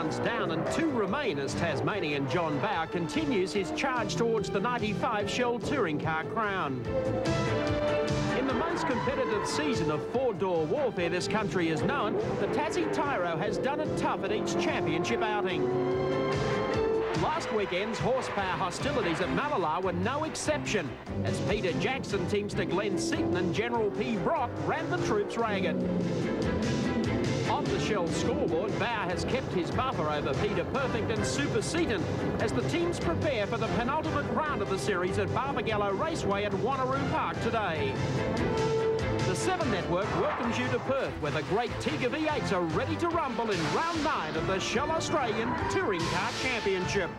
rounds down and 2 remain as Tasmanian John Bower continues his charge towards the 95 Shell Touring Car crown. In the most competitive season of four-door warfare this country has known, the Tassie Tyro has done it tough at each championship outing. Last weekend's horsepower hostilities at Mallala were no exception, as Peter Jackson teamster Glenn Seaton and General P. Brock ran the troops ragged. On the Shell scoreboard, Bower has kept his buffer over Peter Perfect and Super Seaton as the teams prepare for the penultimate round of the series at Barbagallo Raceway at Wanneroo Park today. The 7 Network welcomes you to Perth, where the great Tiga V8s are ready to rumble in round 9 of the Shell Australian Touring Car Championship.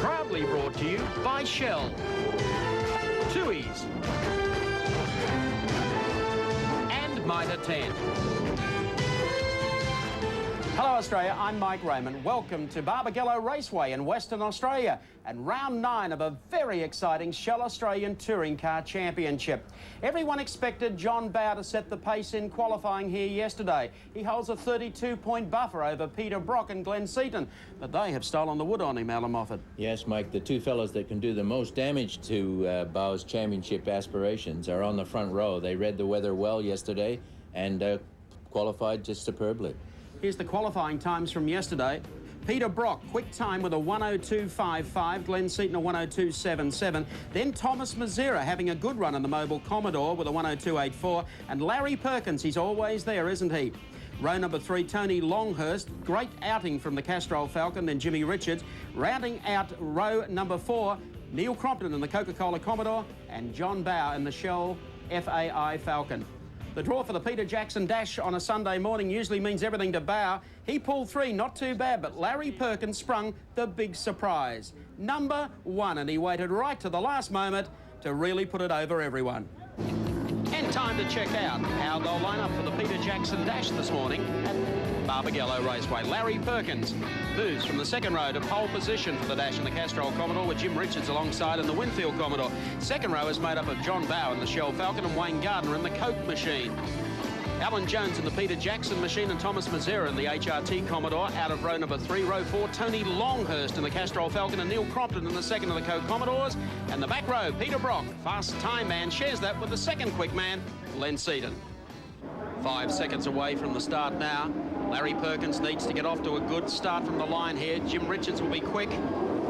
Proudly brought to you by Shell, Tui's, and Mitre 10. Hello Australia, I'm Mike Raymond. Welcome to Barbagallo Raceway in Western Australia and round 9 of a very exciting Shell Australian Touring Car Championship. Everyone expected John Bower to set the pace in qualifying here yesterday. He holds a 32-point buffer over Peter Brock and Glenn Seaton, but they have stolen the wood on him, Alan Moffat. Yes, Mike, the two fellows that can do the most damage to Bower's championship aspirations are on the front row. They read the weather well yesterday and qualified just superbly. Here's the qualifying times from yesterday. Peter Brock, quick time with a 102.55, Glenn Seaton a 102.77. Then Thomas Mazera having a good run in the Mobile Commodore with a 102.84. And Larry Perkins, he's always there, isn't he? Row number 3, Tony Longhurst, great outing from the Castrol Falcon, then Jimmy Richards. Rounding out row number 4, Neil Crompton in the Coca-Cola Commodore and John Bower in the Shell FAI Falcon. The draw for the Peter Jackson Dash on a Sunday morning usually means everything to Bower. He pulled 3, not too bad, but Larry Perkins sprung the big surprise. Number 1, and he waited right to the last moment to really put it over everyone. And time to check out how they'll line up for the Peter Jackson Dash this morning at Barbagallo Raceway. Larry Perkins moves from the second row to pole position for the Dash in the Castrol Commodore with Jim Richards alongside in the Winfield Commodore. Second row is made up of John Bower in the Shell Falcon and Wayne Gardner in the Coke Machine. Alan Jones in the Peter Jackson Machine and Thomas Mazera in the HRT Commodore. Out of row number 3, row 4, Tony Longhurst in the Castrol Falcon and Neil Crompton in the second of the Coke Commodores. And the back row, Peter Brock, fast time man, shares that with the second quick man, Glenn Seaton. 5 seconds away from the start now. Larry Perkins needs to get off to a good start from the line here. Jim Richards will be quick.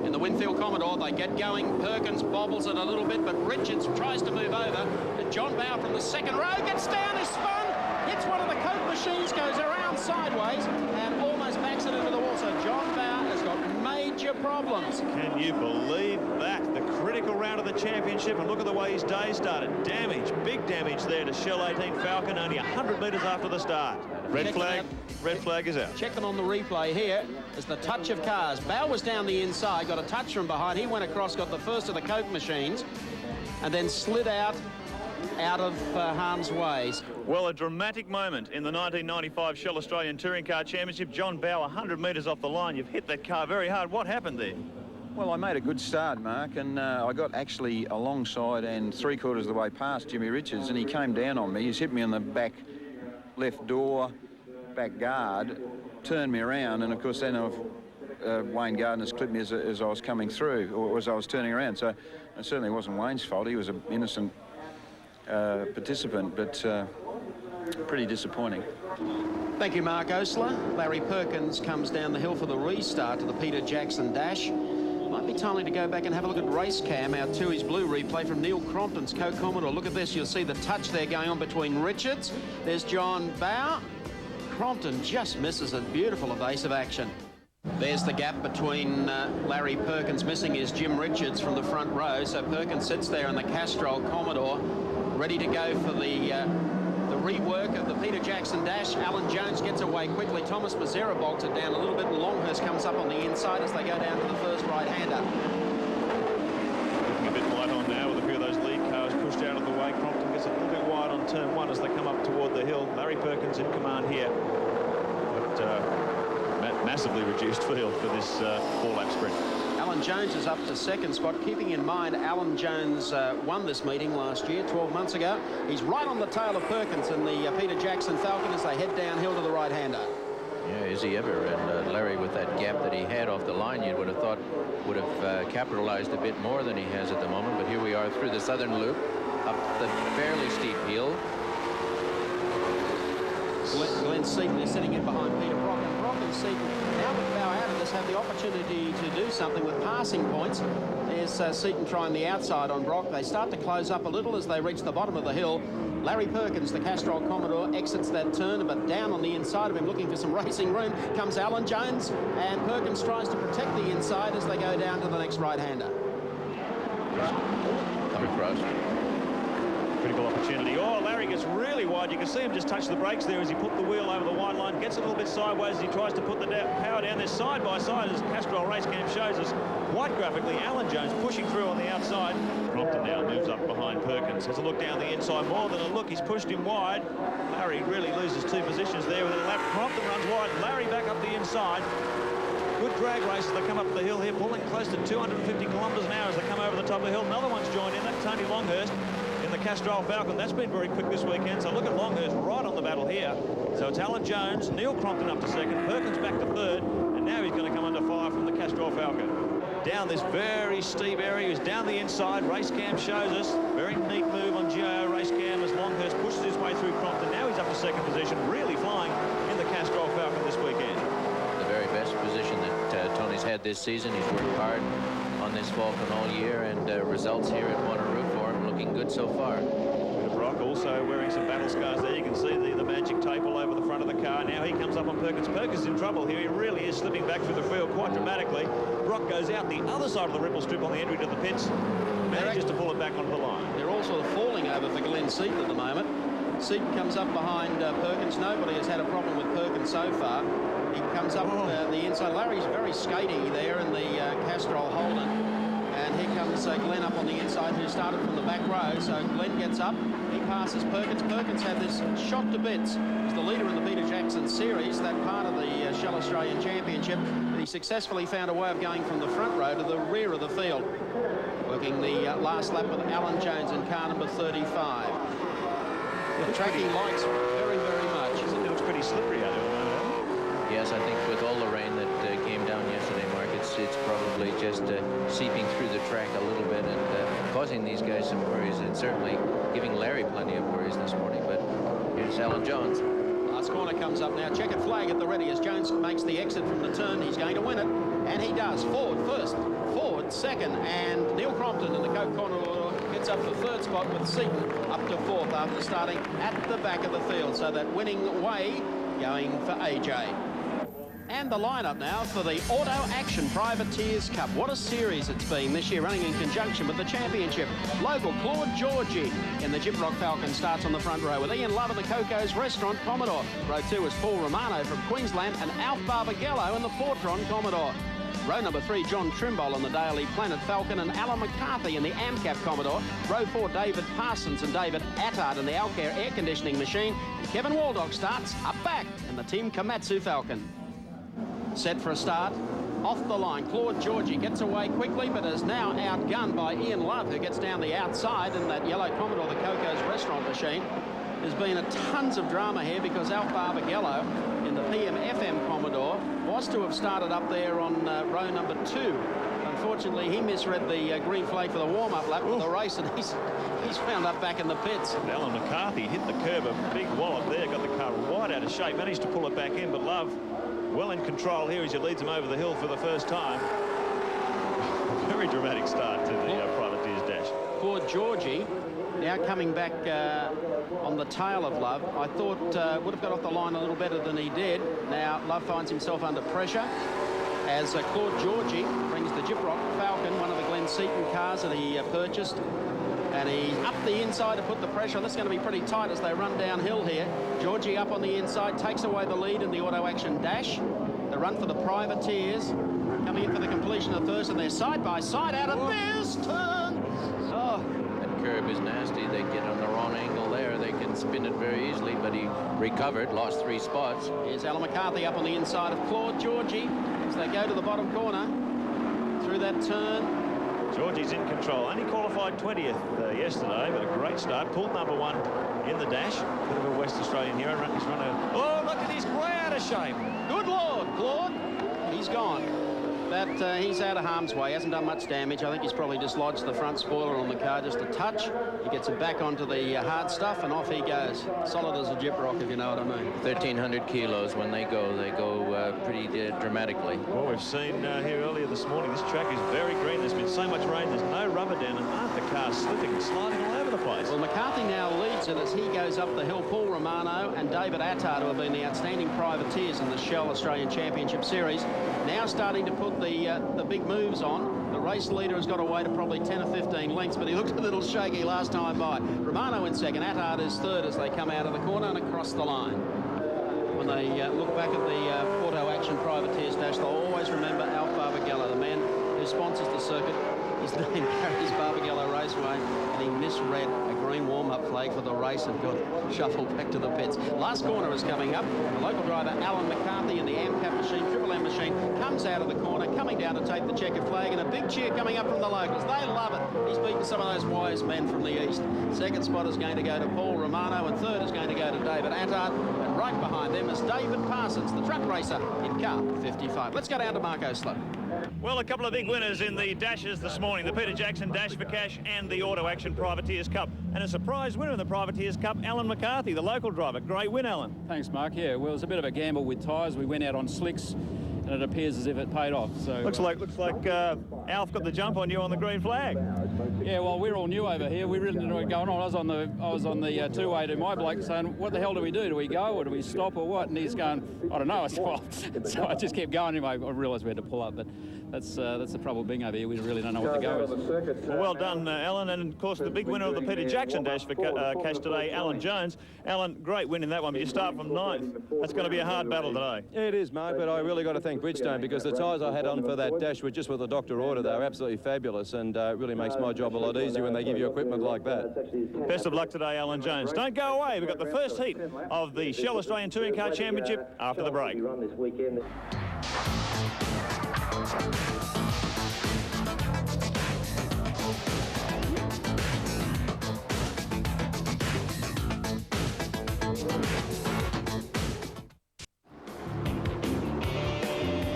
In the Winfield Commodore, they get going. Perkins bobbles it a little bit, but Richards tries to move over. And John Bower from the second row gets down, is spun, hits one of the Coke machines, goes around sideways, and almost backs it into the wall. So John Bower has got major problems. Can you believe that? The critical round of the championship, and look at the way his day started. Damage, big damage there to Shell 18 Falcon, only 100 metres after the start. Red flag is out. Check them on the replay here. As the touch of cars. Bower was down the inside, got a touch from behind. He went across, got the first of the Coke machines, and then slid out of harm's way. Well, a dramatic moment in the 1995 Shell Australian Touring Car Championship. John Bower, 100 metres off the line. You've hit that car very hard. What happened there? Well, I made a good start, Mark, and I got actually alongside and 3/4 of the way past Jimmy Richards, and he came down on me. He's hit me on the back left door, back guard, turned me around, and of course then Wayne Gardner's clipped me as I was coming through, or as I was turning around. So it certainly wasn't Wayne's fault. He was an innocent participant, but pretty disappointing. Thank you, Mark Osler. Larry Perkins comes down the hill for the restart to the Peter Jackson Dash. Might be timely to go back and have a look at race cam, our Tui's Blue replay from Neil Crompton's Coke Commodore. Look at this, you'll see the touch there going on between Richards. There's John Bower. Crompton just misses a beautiful evasive action. There's the gap between Larry Perkins. Missing is Jim Richards from the front row. So Perkins sits there in the Castrol Commodore, ready to go for the rework of the Peter Jackson Dash. Alan Jones gets away quickly. Thomas Mazera bolts it down a little bit, and Longhurst comes up on the inside as they go down to the first right-hander. Looking a bit light on now with a few of those lead cars pushed out of the way. Crompton gets a little bit wide on turn 1 as they come up toward the hill. Larry Perkins in command here. But massively reduced field for this 4-lap sprint. Alan Jones is up to second spot, keeping in mind Alan Jones won this meeting last year, 12 months ago. He's right on the tail of Perkins and the Peter Jackson Falcon as they head downhill to the right-hander. Yeah, is he ever? And Larry, with that gap that he had off the line, you would have thought would have capitalized a bit more than he has at the moment. But here we are through the southern loop, up the fairly steep hill. Glenn Seaton is sitting in behind Peter Brock, and Brock and Seaton, now with Bow out of this, have the opportunity to do something with passing points. There's Seaton trying the outside on Brock. They start to close up a little as they reach the bottom of the hill. Larry Perkins, the Castrol Commodore, exits that turn, but down on the inside of him, looking for some racing room, comes Alan Jones, and Perkins tries to protect the inside as they go down to the next right-hander. Come across. Critical opportunity. Oh, Larry gets really wide. You can see him just touch the brakes there as he put the wheel over the white line. Gets a little bit sideways as he tries to put the power down there side by side, as Castrol Race Cam shows us quite graphically. Alan Jones pushing through on the outside. Crompton now moves up behind Perkins. Has a look down the inside. More than a look. He's pushed him wide. Larry really loses two positions there within a lap. Crompton runs wide. Larry back up the inside. Good drag race as they come up the hill here, pulling close to 250 kilometres an hour as they come over the top of the hill. Another one's joined in. That's Tony Longhurst in the Castrol Falcon. That's been very quick this weekend. So look at Longhurst right on the battle here. So it's Alan Jones, Neil Crompton up to second, Perkins back to third, and now he's going to come under fire from the Castrol Falcon. Down this very steep area, he's down the inside. Race Cam shows us. Very neat move on GIO Race Cam as Longhurst pushes his way through Crompton. Now he's up to second position, really flying in the Castrol Falcon this weekend. The very best position that Tony's had this season. He's worked hard on this Falcon all year, and results here at Wanneroo for him looking good so far. Brock also wearing some battle scars there. You can see the magic tape all over the front of the car. Now he comes up on Perkins. Perkins is in trouble here. He really is slipping back through the field quite dramatically. Brock goes out the other side of the ripple strip on the entry to the pits. Manages to pull it back onto the line. They're all sort of falling over for Glenn Seaton at the moment. Seaton comes up behind Perkins. Nobody has had a problem with Perkins so far. He comes up the inside. Larry's very skatey there in the Castrol Holden. And here comes Glenn up on the inside, who started from the back row. So Glenn gets up, he passes Perkins. Perkins had this shot to bits. He's the leader in the Peter Jackson Series, that part of the Shell Australian Championship. But he successfully found a way of going from the front row to the rear of the field. Working the last lap with Alan Jones in car number 35. The track he likes very, very much. It looks pretty slippery out there. Yes, I think with all the rain that came down yesterday, Mark, it's probably just seeping through the track a little bit and causing these guys some worries, and certainly giving Larry plenty of worries this morning. But here's Alan Jones. Last corner comes up now. Checkered flag at the ready as Jones makes the exit from the turn. He's going to win it, and he does. Forward first, forward second, and Neil Crompton in the Coke Commodore gets up to third spot with Seaton up to fourth after starting at the back of the field. So that winning way going for AJ. And the lineup now for the Auto Action Privateers Cup. What a series it's been this year, running in conjunction with the championship. Local Claude Georgie in the Gyprock Falcon starts on the front row with Ian Love in the Coco's Restaurant Commodore. Row 2 is Paul Romano from Queensland and Alf Barbagallo in the Fortron Commodore. Row number 3, John Trimble in the Daily Planet Falcon and Alan McCarthy in the AMCAP Commodore. Row 4, David Parsons and David Attard in the Alcare Air Conditioning Machine. And Kevin Waldock starts up back in the Team Komatsu Falcon. Set for a start. Off the line, Claude Georgie gets away quickly, but is now outgunned by Ian Love, who gets down the outside in that yellow Commodore, the Coco's Restaurant Machine. There's been tons of drama here because Alf Barbagallo in the PM-FM Commodore was to have started up there on row number 2. Unfortunately, he misread the green flag for the warm-up lap of the race, and he's found up back in the pits. Alan McCarthy hit the curb, a big wallop there, got the car right out of shape, managed to pull it back in, but Love well in control here as he leads him over the hill for the first time. Very dramatic start to the Privateers Dash. Claude Georgie now coming back on the tail of Love. I thought would have got off the line a little better than he did. Now Love finds himself under pressure as Claude Georgie brings the Gyprock Falcon, one of the Glenn Seaton cars that he purchased. And he's up the inside to put the pressure on. This is going to be pretty tight as they run downhill here. Georgie up on the inside, takes away the lead in the Auto Action Dash. The run for the Privateers coming in for the completion of first, and they're side by side out of this turn. Oh. That curb is nasty. They get on the wrong angle there. They can spin it very easily, but he recovered, lost 3 spots. Here's Alan McCarthy up on the inside of Claude Georgie as they go to the bottom corner. Through through that turn. Georgie's in control. Only qualified 20th yesterday, but a great start. Pulled number 1 in the dash. Bit of a West Australian hero. He's run a... Oh, look at his way out of shape. Good Lord, Claude. He's gone. But he's out of harm's way. Hasn't done much damage. I think he's probably dislodged the front spoiler on the car just a touch. He gets it back onto the hard stuff, and off he goes. Solid as a gyprock, if you know what I mean. 1,300 kilos. When they go pretty dramatically. Well, we've seen here earlier this morning, this track is very green. There's been so much rain, there's no rubber down, and aren't the cars slipping and sliding all over the place? Well, McCarthy now leads it as he goes up the hill. Paul Romano and David Attard, who have been the outstanding privateers in the Shell Australian Championship Series, now starting to put the big moves on. The race leader has got away to probably 10 or 15 lengths, but he looked a little shaky last time by. Romano in second, Attard is third as they come out of the corner and across the line. When they look back at the Auto Action Privateers dash, they'll always remember Alf Barbagallo, the man who sponsors the circuit. His name carries Barbagallo Raceway, and he misread a green warm-up flag for the race and got shuffled back to the pits. Last corner is coming up. The local driver, Alan McCarthy, in the AMCAP machine, Triple M machine, comes out of the corner, coming down to take the checkered flag, and a big cheer coming up from the locals. They love it. He's beaten some of those wise men from the east. Second spot is going to go to Paul Romano, and third is going to go to David Attard. And right behind them is David Parsons, the truck racer in car 55. Let's go down to Marco Slope. Well, a couple of big winners in the dashes this morning. The Peter Jackson Dash for Cash and the Auto Action Privateers Cup. And a surprise winner in the Privateers Cup, Alan McCarthy, the local driver. Great win, Alan. Thanks, Mark. Yeah, well, it was a bit of a gamble with tyres. We went out on slicks, and it appears as if it paid off. So looks like Alf got the jump on you on the green flag. Yeah, well, we're all new over here. We really didn't know what was going on. I was on the two-way to my bloke saying, "What the hell do we do? Do we go or do we stop or what?" And he's going, "I don't know." I said, "Well," so I just kept going. Anyway, I realised we had to pull up, but that's the trouble being over here. We really don't know what to go with. Well done, Alan, and of course the big winner of the Peter Jackson Dash for Cash today, Alan Jones. Alan, great win in that one, but you start from 9th. That's going to be a hard battle today. Yeah, it is, Mark, but I really got to thank Bridgestone because the tyres I had on for that dash were just what the doctor ordered. They were absolutely fabulous, and it really makes my job a lot easier when they give you equipment like that. Best of luck today, Alan Jones. Don't go away. We've got the first heat of the Shell Australian Touring Car Championship after the break.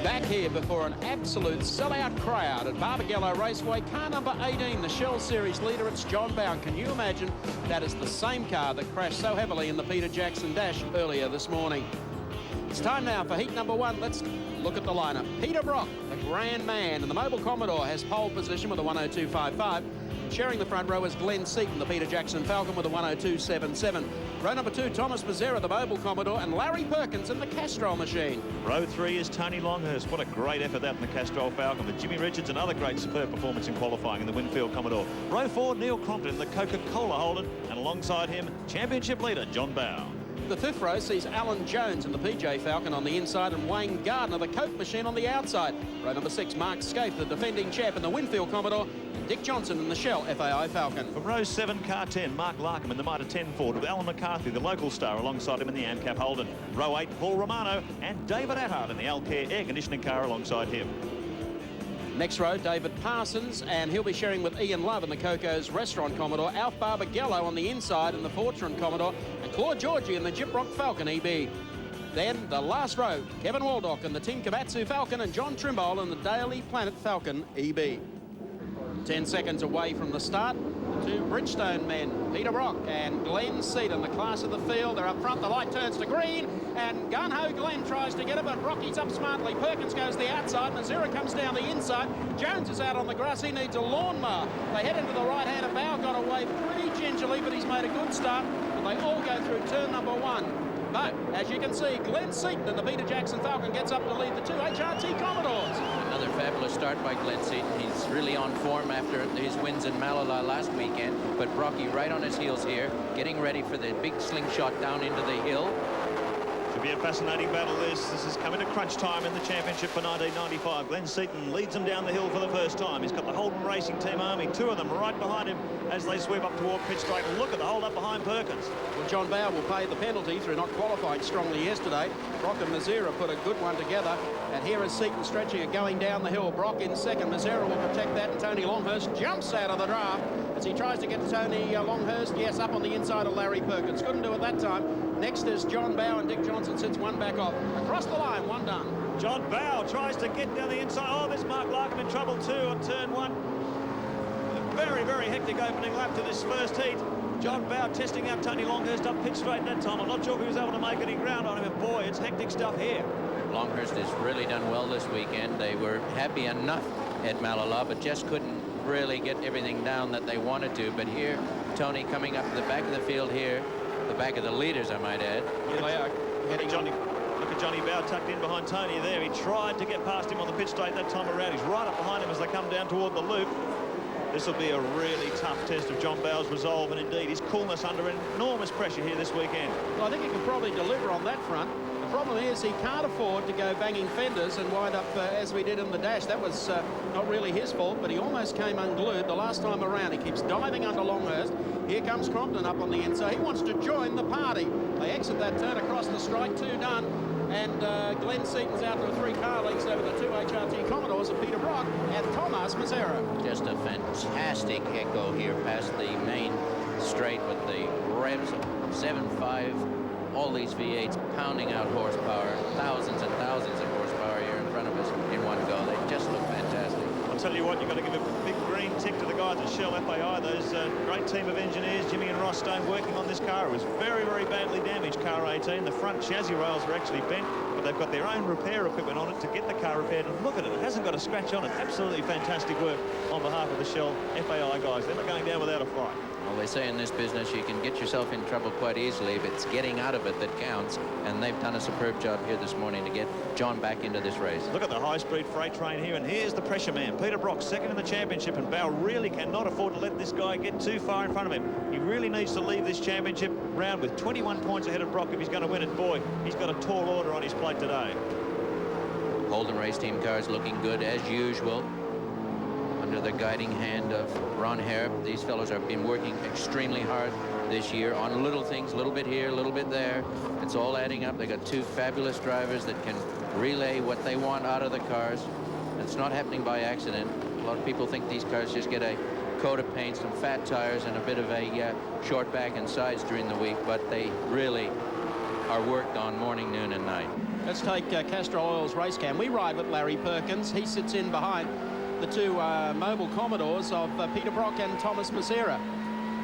Back here before an absolute sellout crowd at Barbagallo Raceway, car number 18, the Shell Series leader, it's John Bowen. Can you imagine that is the same car that crashed so heavily in the Peter Jackson Dash earlier this morning? It's time now for heat number 1. Let's look at the lineup. Peter Brock, the grand man, and the Mobile Commodore has pole position with a 102.55. Sharing the front row is Glenn Seaton, the Peter Jackson Falcon, with a 102.77. Row number 2, Thomas Mazzera, the Mobile Commodore, and Larry Perkins in the Castrol machine. Row 3 is Tony Longhurst. What a great effort that in the Castrol Falcon. With Jimmy Richards, another great superb performance in qualifying in the Winfield Commodore. Row 4, Neil Crompton in the Coca-Cola Holden, and alongside him, championship leader John Bowen. The 5th row sees Alan Jones in the PJ Falcon on the inside and Wayne Gardner, the Coke machine, on the outside. Row number 6, Mark Scaife, the defending champ in the Winfield Commodore, and Dick Johnson in the Shell FAI Falcon. From row 7, car 10, Mark Larkham in the Mitre 10 Ford with Alan McCarthy, the local star, alongside him in the AMCAP Holden. Row 8, Paul Romano and David Attard in the Alcare air conditioning car alongside him. Next row, David Parsons, and he'll be sharing with Ian Love in the Coco's Restaurant Commodore, Alf Barbagallo on the inside in the Fortune Commodore, and Claude Georgie in the Gyprock Falcon EB. Then the last row, Kevin Waldock in the Team Komatsu Falcon and John Trimble in the Daily Planet Falcon EB. 10 seconds away from the start, the 2 Bridgestone men, Peter Brock and Glenn Seaton, the class of the field. They're up front, the light turns to green, and gun-ho Glenn tries to get it, but Brocky's up smartly. Perkins goes the outside, Mazzera comes down the inside. Jones is out on the grass, he needs a lawnmower. They head into the right-hand, and Bow got away pretty gingerly, but he's made a good start, and they all go through turn number 1. But, as you can see, Glenn Seaton in the Peter Jackson Falcon gets up to lead the 2 HRT Commodores. Another fabulous start by Glenn Seaton. He's really on form after his wins in Malala last weekend. But Brocky right on his heels here, getting ready for the big slingshot down into the hill. Could be a fascinating battle, this. This is coming to crunch time in the championship for 1995. Glenn Seaton leads them down the hill for the first time. He's got the Holden Racing Team Army, two of them right behind him as they sweep up toward pit straight. Look at the hold up behind Perkins. Well, John Bowe will pay the penalty through not qualifying strongly yesterday. Brock and Mazera put a good one together. And here is Seaton stretching it, going down the hill. Brock in second. Mazera will protect that, and Tony Longhurst jumps out of the draft as he tries to get Tony Longhurst, yes, up on the inside of Larry Perkins. Couldn't do it that time. Next is John Bowe, and Dick Johnson sits one back off. Across the line, one done. John Bowe tries to get down the inside. Oh, there's Mark Larkham in trouble too on turn one. A very, very hectic opening lap to this first heat. John Bowe testing out Tony Longhurst up pit straight that time. I'm not sure if he was able to make any ground on him, and boy, it's hectic stuff here. Longhurst has really done well this weekend. They were happy enough at Malala, but just couldn't really get everything down that they wanted to. But here, Tony coming up to the back of the field here, the back of the leaders, I might add. Yeah, they are heading Johnny. Look at Johnny Bowe tucked in behind Tony there. He tried to get past him on the pit straight that time around. He's right up behind him as they come down toward the loop. This will be a really tough test of John Bowe's resolve and indeed his coolness under enormous pressure here this weekend. Well, I think he can probably deliver on that front. The problem is he can't afford to go banging fenders and wind up as we did in the dash. That was not really his fault, but he almost came unglued the last time around. He keeps diving under Longhurst. Here comes Crompton up on the inside. He wants to join the party. They exit that turn across the strike, two done. And Glenn Seaton's out to 3 car lengths over the 2 HRT Commodores of Peter Brock and Thomas Mazera. Just a fantastic echo here past the main straight with the revs of 7.5. All these V8s pounding out horsepower, thousands and thousands of horsepower here in front of us in one go. They just look fantastic. I'll tell you what, you've got to give a big green tick to the guys at Shell FAI. Those great team of engineers, Jimmy and Ross Stone, working on this car. It was very, very badly damaged, car 18. The front chassis rails are actually bent, but they've got their own repair equipment on it to get the car repaired. And look at it, it hasn't got a scratch on it. Absolutely fantastic work on behalf of the Shell FAI guys. They're not going down without a fight. Well, they say in this business you can get yourself in trouble quite easily if it's getting out of it that counts, and they've done a superb job here this morning to get John back into this race. Look at the high-speed freight train here, and here's the pressure man. Peter Brock, second in the championship, and Bowe really cannot afford to let this guy get too far in front of him. He really needs to leave this championship round with 21 points ahead of Brock if he's going to win it. Boy, he's got a tall order on his plate today. Holden Race Team cars looking good as usual. Under the guiding hand of Ron Hare. These fellows have been working extremely hard this year on little things, a little bit here, a little bit there. It's all adding up. They got two fabulous drivers that can relay what they want out of the cars. It's not happening by accident. A lot of people think these cars just get a coat of paint, some fat tires, and a bit of a short back and sides during the week, but they really are worked on morning, noon, and night. Let's take Castrol Oil's race cam. We ride with Larry Perkins. He sits in behind the two mobile Commodores of Peter Brock and Thomas Mazera.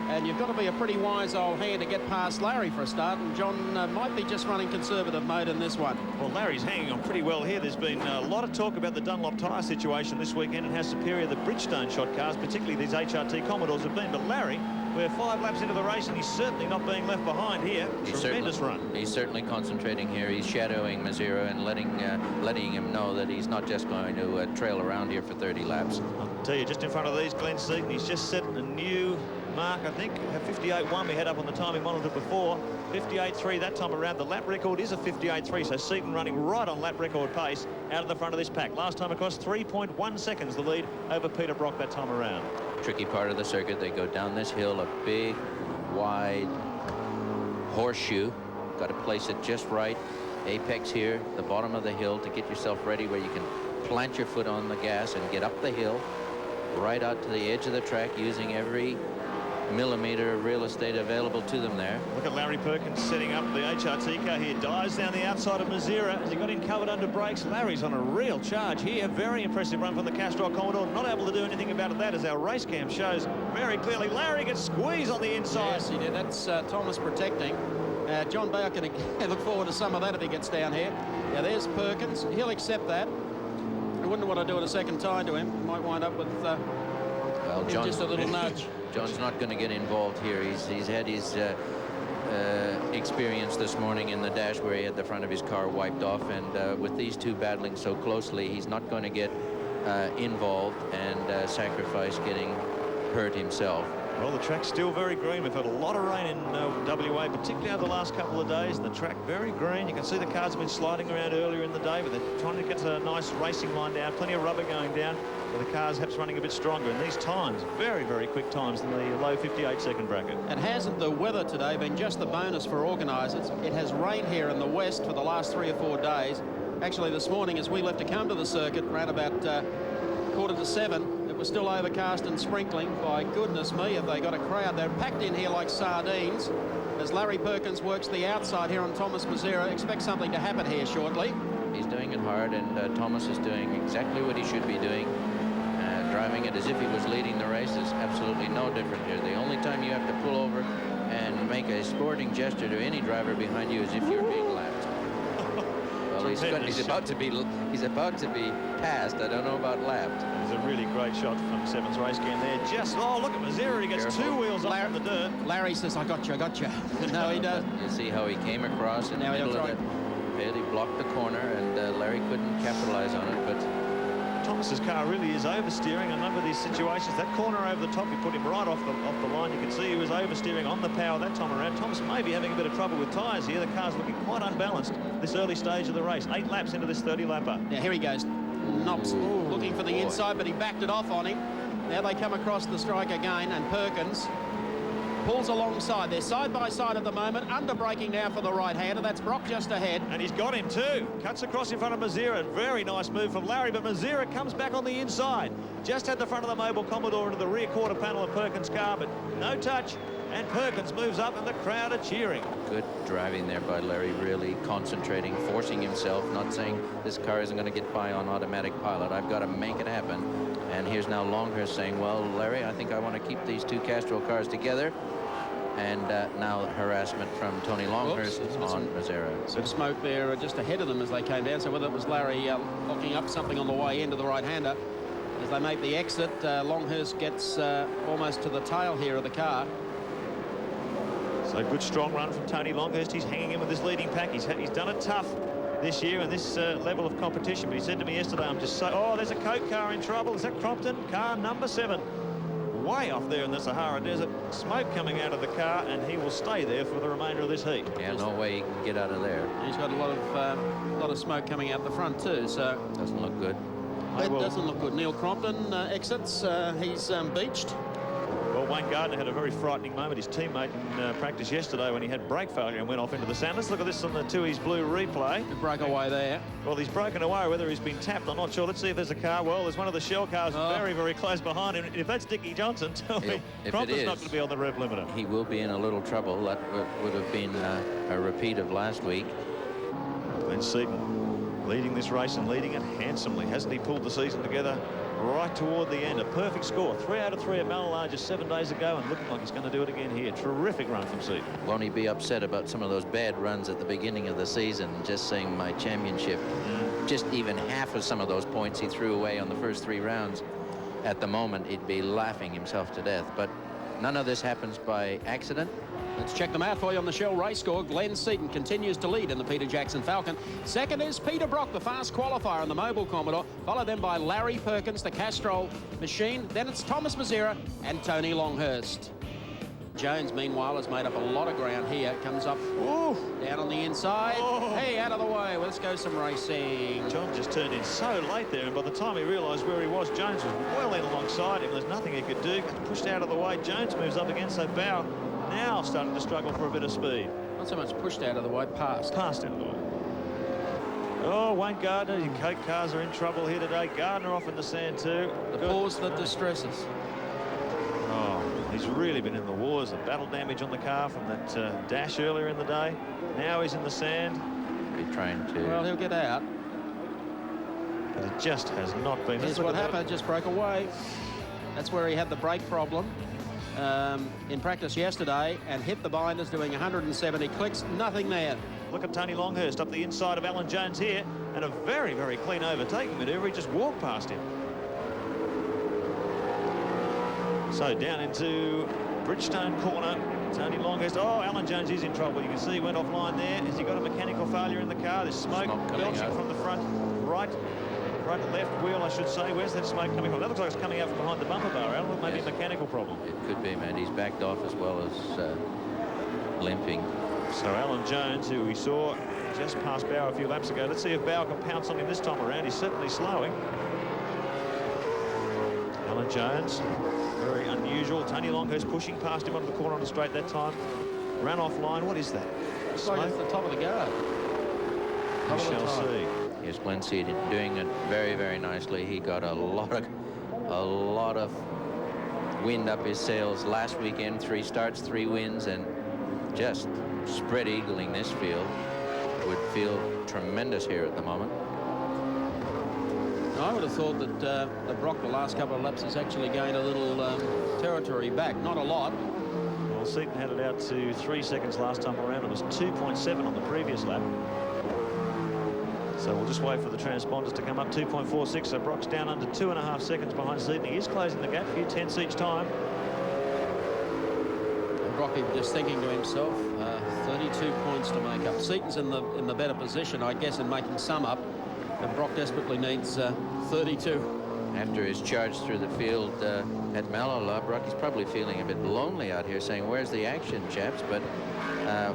And you've got to be a pretty wise old hand to get past Larry for a start, and John might be just running conservative mode in this one. Well, Larry's hanging on pretty well here. There's been a lot of talk about the Dunlop tyre situation this weekend and how superior the Bridgestone shot cars, particularly these HRT Commodores, have been. But Larry, we're 5 laps into the race, and he's certainly not being left behind here. Tremendous run. He's certainly concentrating here. He's shadowing Mazera and letting him know that he's not just going to trail around here for 30 laps. I'll tell you, just in front of these, Glenn Seaton, he's just set a new mark, I think. 58.1 we had up on the timing monitor before. 58.3 that time around. The lap record is a 58.3, so Seaton running right on lap record pace out of the front of this pack. Last time across, 3.1 seconds the lead over Peter Brock that time around. Tricky part of the circuit. They go down this hill, a big, wide horseshoe. Got to place it just right. Apex here, the bottom of the hill, to get yourself ready where you can plant your foot on the gas and get up the hill, right out to the edge of the track, using every millimeter of real estate available to them there. Look at Larry Perkins setting up the HRT car here. Dives down the outside of Mazera as he got him covered under brakes. Larry's on a real charge here. Very impressive run from the Castrol Commodore. Not able to do anything about that, as our race cam shows very clearly. Larry gets squeezed on the inside. Yes, he did. That's Thomas protecting. John Bowe can look forward to some of that if he gets down here. Now there's Perkins. He'll accept that. I wouldn't want to do it a second time to him. Might wind up with well, just a little nudge. John's not going to get involved here. He's had his experience this morning in the dash where he had the front of his car wiped off, and with these two battling so closely, he's not going to get involved and sacrifice getting hurt himself. Well, the track's still very green. We've had a lot of rain in WA, particularly over the last couple of days, and the track very green. You can see the cars have been sliding around earlier in the day, but they're trying to get a nice racing line down. Plenty of rubber going down, but the cars perhaps running a bit stronger. And these times, very, very quick times in the low 58-second bracket. And hasn't the weather today been just the bonus for organisers? It has rained here in the west for the last 3 or 4 days. Actually, this morning, as we left to come to the circuit, around about 6:45, it was still overcast and sprinkling. By goodness me, have they got a crowd. They're packed in here like sardines as Larry Perkins works the outside here on Thomas Mazzera. Expect something to happen here shortly. He's doing it hard, and Thomas is doing exactly what he should be doing. Driving it as if he was leading the race is absolutely no different here. The only time you have to pull over and make a sporting gesture to any driver behind you is if you're being lapped. Well, he's about to be passed. I don't know about lapped. It's a really great shot from Seven's race game there. Just, oh, look at Mazzera. He gets two wheels off the dirt. Larry says, I got you. No, he doesn't. You see how he came across in the middle of the pit. He blocked the corner, and Larry couldn't capitalize on it, but Thomas's car really is oversteering in a number of these situations. That corner over the top, he put him right off the line. You can see he was oversteering on the power that time around. Thomas may be having a bit of trouble with tyres here. The car's looking quite unbalanced this early stage of the race. 8 laps into this 30-lapper. Now, here he goes. Knox looking for the inside, but he backed it off on him. Now they come across the strike again, and Perkins pulls alongside. They're side by side at the moment. Under braking now for the right-hander. That's Brock just ahead. And he's got him too. Cuts across in front of Mazzera. Very nice move from Larry, but Mazzera comes back on the inside. Just had the front of the Mobile Commodore into the rear quarter panel of Perkins' car, but no touch. And Perkins moves up, and the crowd are cheering. Good driving there by Larry, really concentrating, forcing himself, not saying this car isn't going to get by on automatic pilot. I've got to make it happen. And here's now Longhurst saying, well, Larry, I think I want to keep these two Castrol cars together. And now harassment from Tony Longhurst on Mazzera. Some smoke there just ahead of them as they came down. So whether it was Larry locking up something on the way into the right-hander, as they make the exit, Longhurst gets almost to the tail here of the car. So good strong run from Tony Longhurst. He's hanging in with his leading pack. He's done it tough this year in this level of competition. But he said to me yesterday, I'm just so... Oh, there's a Coke car in trouble. Is that Crompton? Car number 7. Way off there in the Sahara Desert. Smoke coming out of the car, and he will stay there for the remainder of this heat. Yeah, no way he can get out of there. He's got a lot of smoke coming out the front too, so... Doesn't look good. It doesn't look good. Neil Crompton exits. He's beached. Well, Wayne Gardner had a very frightening moment. His teammate in practice yesterday when he had brake failure and went off into the sand. Let's look at this on the Tui's Blue replay. It broke away there. Well, he's broken away. Whether he's been tapped, I'm not sure. Let's see if there's a car. Well, there's one of the Shell cars very, very close behind him. If that's Dickie Johnson, tell me, Crompton's not going to be on the rev limiter. He will be in a little trouble. That would have been a repeat of last week. Glenn Seaton leading this race and leading it handsomely. Hasn't he pulled the season together right toward the end? A perfect score. 3 out of 3 at Malala just 7 days ago, and looking like he's going to do it again here. Terrific run from Seaton. Won't he be upset about some of those bad runs at the beginning of the season, just saying my championship, just even half of some of those points he threw away on the first 3 rounds? At the moment, he'd be laughing himself to death. But none of this happens by accident. Let's check them out for you on the Shell race score. Glenn Seaton continues to lead in the Peter Jackson Falcon. Second is Peter Brock, the fast qualifier on the Mobile Commodore, followed then by Larry Perkins, the Castrol machine. Then it's Thomas Mazzera and Tony Longhurst. Jones, meanwhile, has made up a lot of ground here. Comes up down on the inside. Hey, out of the way. Let's go some racing. John just turned in so late there, and by the time he realised where he was, Jones was well in alongside him. There's nothing he could do. Pushed out of the way. Jones moves up again, so Bow now starting to struggle for a bit of speed. Not so much pushed out of the way, passed. Passed out of the way. Oh, Wayne Gardner, your Coke cars are in trouble here today. Gardner off in the sand too. The pause that distresses. Oh, he's really been in the wars. The battle damage on the car from that dash earlier in the day. Now he's in the sand. Be trying to... Well, he'll get out. But it just has not been. Here's what happened. Just broke away. That's where he had the brake problem. In practice yesterday, and hit the binders doing 170 clicks. Nothing there. Look at Tony Longhurst up the inside of Alan Jones here, and a very, very clean overtaking manoeuvre. He just walked past him. So down into Bridgestone corner, Tony Longhurst. Oh, Alan Jones is in trouble. You can see he went offline there. Has he got a mechanical failure in the car? There's smoke belching from the front right front left wheel, I should say. Where's that smoke coming from? That looks like it's coming out from behind the bumper bar, Alan. Maybe a mechanical problem. It could be, man. He's backed off as well as limping. So Alan Jones, who we saw just past Bauer a few laps ago. Let's see if Bauer can pounce on him this time around. He's certainly slowing. Alan Jones, very unusual. Tony Longhurst pushing past him onto the corner on the straight that time. Ran offline. What is that? It's like it's the top of the guard. We shall see. Yes, Glenn Seaton doing it very, very nicely. He got a lot of wind up his sails last weekend. 3 starts, 3 wins, and just spread eagling this field. Would feel tremendous here at the moment. I would have thought that the Brock, the last couple of laps, has actually gained a little territory back. Not a lot. Well, Seaton had it out to 3 seconds last time around. It was 2.7 on the previous lap. So we'll just wait for the transponders to come up. 2.46. So Brock's down under 2.5 seconds behind Seaton. He is closing the gap. A few tenths each time. Brocky just thinking to himself, 32 points to make up. Seaton's in the better position, I guess, in making some up. But Brock desperately needs 32. After his charge through the field at Malala, Brocky's probably feeling a bit lonely out here, saying, where's the action, chaps? But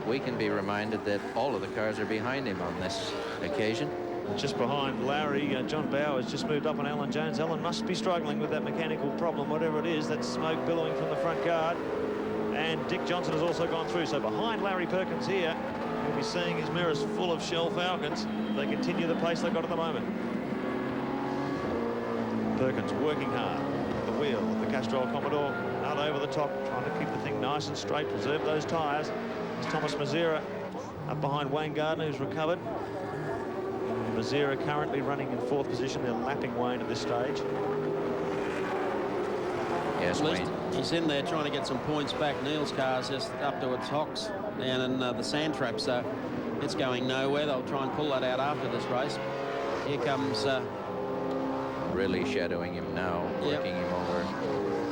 we can be reminded that all of the cars are behind him on this occasion. Just behind Larry, John Bauer has just moved up on Alan Jones. Alan must be struggling with that mechanical problem, whatever it is. That smoke billowing from the front guard. And Dick Johnson has also gone through. So behind Larry Perkins here, we'll be seeing his mirrors full of Shell Falcons. They continue the pace they've got at the moment. Perkins working hard at the wheel of the Castrol Commodore, out over the top, trying to keep the thing nice and straight, preserve those tyres. It's Thomas Mazera up behind Wayne Gardner, who's recovered. Mazera currently running in 4th position. They're lapping Wayne at this stage. Yes, Wayne. He's in there trying to get some points back. Neil's car's just up to its hocks down in the sand trap, so it's going nowhere. They'll try and pull that out after this race. Here comes... really shadowing him now, working him over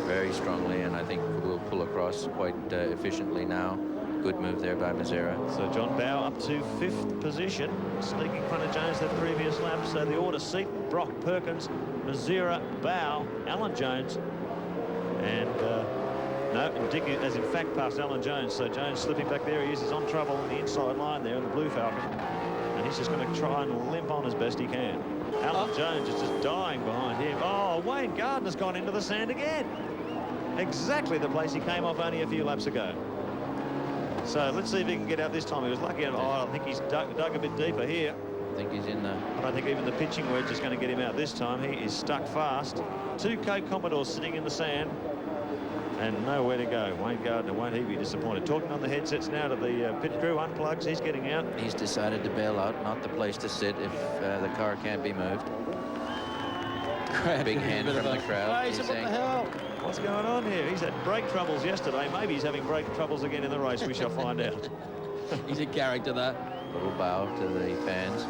very strongly, and I think we'll pull across quite efficiently now. Good move there by Mazera. So John Bauer up to 5th position, sneaking in front of Jones that previous lap. So the order: Seaton, Brock, Perkins, Mazera, Bauer, Alan Jones, and no, Dick has in fact passed Alan Jones. So Jones slipping back there. He is. He's on trouble on the inside line there in the Blue Falcon, and he's just going to try and limp on as best he can. Alan Jones is just dying behind him. Oh, Wayne Gardner's gone into the sand again. Exactly the place he came off only a few laps ago. So let's see if he can get out this time. He was lucky. Oh, I think he's dug a bit deeper here. I think he's in the... I don't think even the pitching wedge is going to get him out this time. He is stuck fast. 2 Coke Commodores sitting in the sand and nowhere to go. Wayne Gardner, won't he be disappointed? Talking on the headsets now to the pit crew. Unplugs. He's getting out. He's decided to bail out. Not the place to sit if the car can't be moved. Big hand from the crowd. He's what the hell? What's going on here? He's had brake troubles yesterday. Maybe he's having brake troubles again in the race. We shall find out. He's a character, that. Little bow to the fans.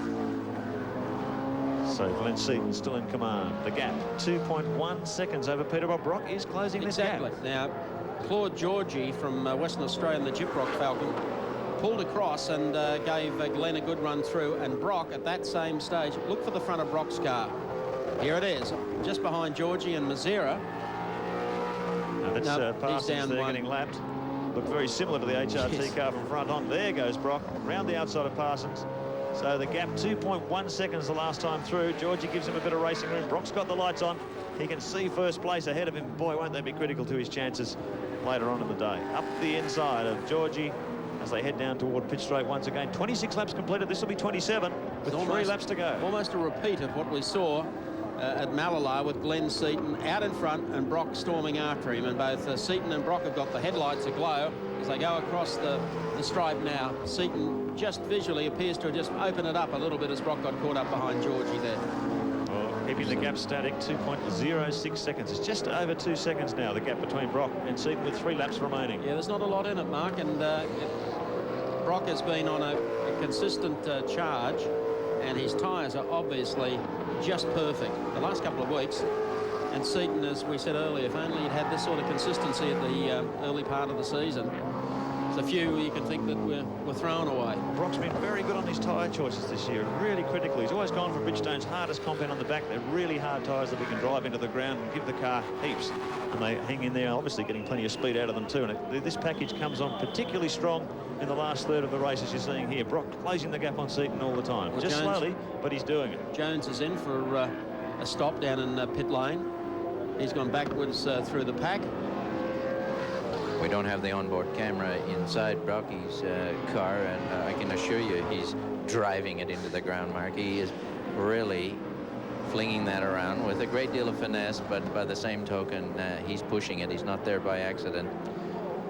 So Glenn Seaton still in command. The gap, 2.1 seconds over Peterborough. Brock is closing this gap. Now, Claude Georgie from Western Australia, the Gyprock Falcon, pulled across and gave Glenn a good run through. And Brock, at that same stage, look for the front of Brock's car. Here it is, just behind Georgie and Mazera. That's Parsons there getting lapped. Looked very similar to the HRT car from front on. There goes Brock, round the outside of Parsons. So the gap, 2.1 seconds the last time through. Georgie gives him a bit of racing room. Brock's got the lights on. He can see first place ahead of him. Boy, won't that be critical to his chances later on in the day. Up the inside of Georgie as they head down toward pit straight once again. 26 laps completed. This will be 27 with 3 laps to go. Almost a repeat of what we saw at Malala with Glenn Seaton out in front and Brock storming after him. And both Seaton and Brock have got the headlights aglow as they go across the stripe now. Seaton just visually appears to have just opened it up a little bit as Brock got caught up behind Georgie there. Well, keeping the gap static, 2.06 seconds. It's just over 2 seconds now, the gap between Brock and Seaton with 3 laps remaining. Yeah, there's not a lot in it, Mark, and Brock has been on a consistent charge, and his tyres are obviously just perfect the last couple of weeks. And Seaton, as we said earlier, if only he'd had this sort of consistency at the early part of the season. There's a few you can think that were thrown away. Brock's been very good on his tyre choices this year, really critical. He's always gone for Bridgestone's hardest compound on the back. They're really hard tyres that we can drive into the ground and give the car heaps. And they hang in there, obviously getting plenty of speed out of them too. And this package comes on particularly strong in the last third of the race, as you're seeing here. Brock closing the gap on Seaton all the time. Well, just Jones, slowly, but he's doing it. Jones is in for a stop down in pit lane. He's gone backwards through the pack. We don't have the onboard camera inside Brocky's car, and I can assure you he's driving it into the ground, Mark. He is really flinging that around with a great deal of finesse, but by the same token, he's pushing it. He's not there by accident.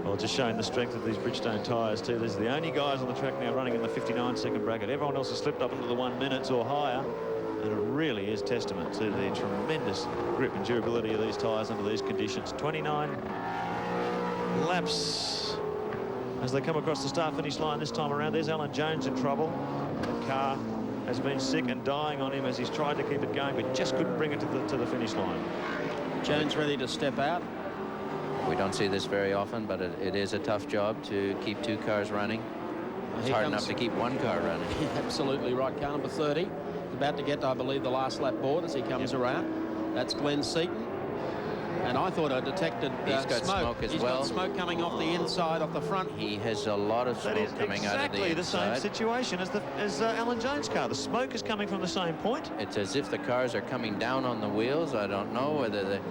Well, just showing the strength of these Bridgestone tyres too. These are the only guys on the track now running in the 59-second bracket. Everyone else has slipped up into the 1 minutes or higher. And it really is testament to the tremendous grip and durability of these tyres under these conditions. 29 laps as they come across the start-finish line this time around. There's Alan Jones in trouble. The car has been sick and dying on him as he's tried to keep it going, but just couldn't bring it to the finish line. Jones ready to step out. We don't see this very often, but it is a tough job to keep two cars running. It's hard enough to keep one car running. Absolutely right. Car number 30. About to get, I believe, the last lap board as he comes around. That's Glenn Seaton. And I thought I detected He's got smoke as well. He's got smoke coming off the inside, off the front. He has a lot of smoke coming out of the inside. Exactly the same situation as Alan Jones' car. The smoke is coming from the same point. It's as if the cars are coming down on the wheels. I don't know whether the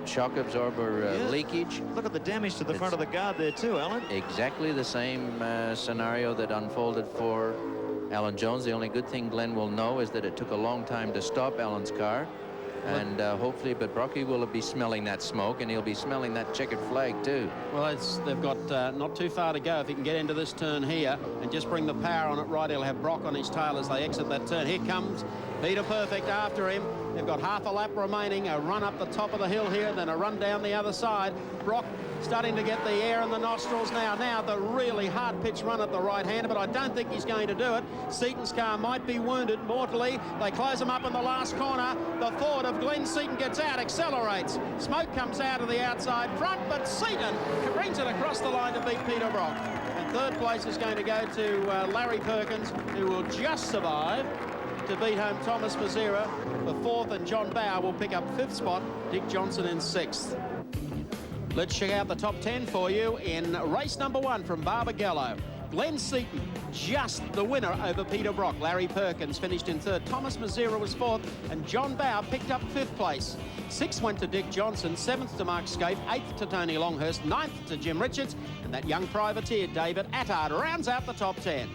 shock absorber leakage. Look at the damage to the front of the guard there too, Alan. Exactly the same scenario that unfolded for Alan Jones. The only good thing Glenn will know is that it took a long time to stop Alan's car. And hopefully, but Brocky will be smelling that smoke, and he'll be smelling that checkered flag too. Well, they've got not too far to go. If he can get into this turn here and just bring the power on it right, he'll have Brock on his tail as they exit that turn. Here comes Peter Perfect after him. They've got half a lap remaining. A run up the top of the hill here, then a run down the other side. Brock starting to get the air in the nostrils now. Now the really hard-pitched run at the right-hander, but I don't think he's going to do it. Seaton's car might be wounded mortally. They close him up in the last corner. The Ford of Glenn Seaton gets out, accelerates. Smoke comes out of the outside front, but Seaton brings it across the line to beat Peter Brock. And third place is going to go to Larry Perkins, who will just survive to beat home Thomas Mazzera for fourth, and John Bower will pick up fifth spot, Dick Johnson in sixth. Let's check out the top 10 for you in race number 1 from Barbagallo. Glenn Seaton, just the winner over Peter Brock. Larry Perkins finished in third. Thomas Mazzera was fourth, and John Bower picked up fifth place. Sixth went to Dick Johnson, seventh to Mark Scaife, eighth to Tony Longhurst, ninth to Jim Richards, and that young privateer, David Attard, rounds out the top 10.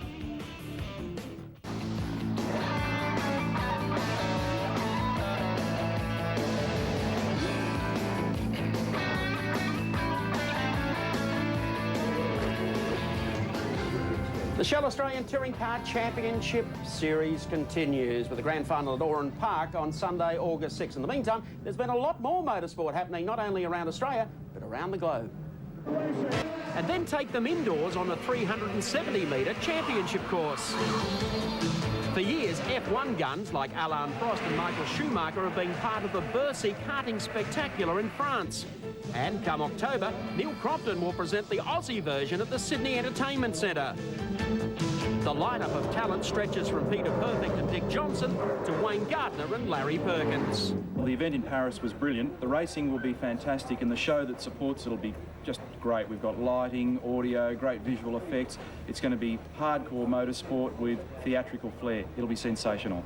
The Shell Australian Touring Car Championship Series continues with the grand final at Oran Park on Sunday, August 6th. In the meantime, there's been a lot more motorsport happening not only around Australia, but around the globe. And then take them indoors on the 370-metre championship course. For years, F1 guns like Alain Prost and Michael Schumacher have been part of the Bercy karting spectacular in France. And come October, Neil Crompton will present the Aussie version at the Sydney Entertainment Centre. The lineup of talent stretches from Peter Perfect and Dick Johnson to Wayne Gardner and Larry Perkins. Well, the event in Paris was brilliant. The racing will be fantastic, and the show that supports it will be just great. We've got lighting, audio, great visual effects. It's going to be hardcore motorsport with theatrical flair. It'll be sensational.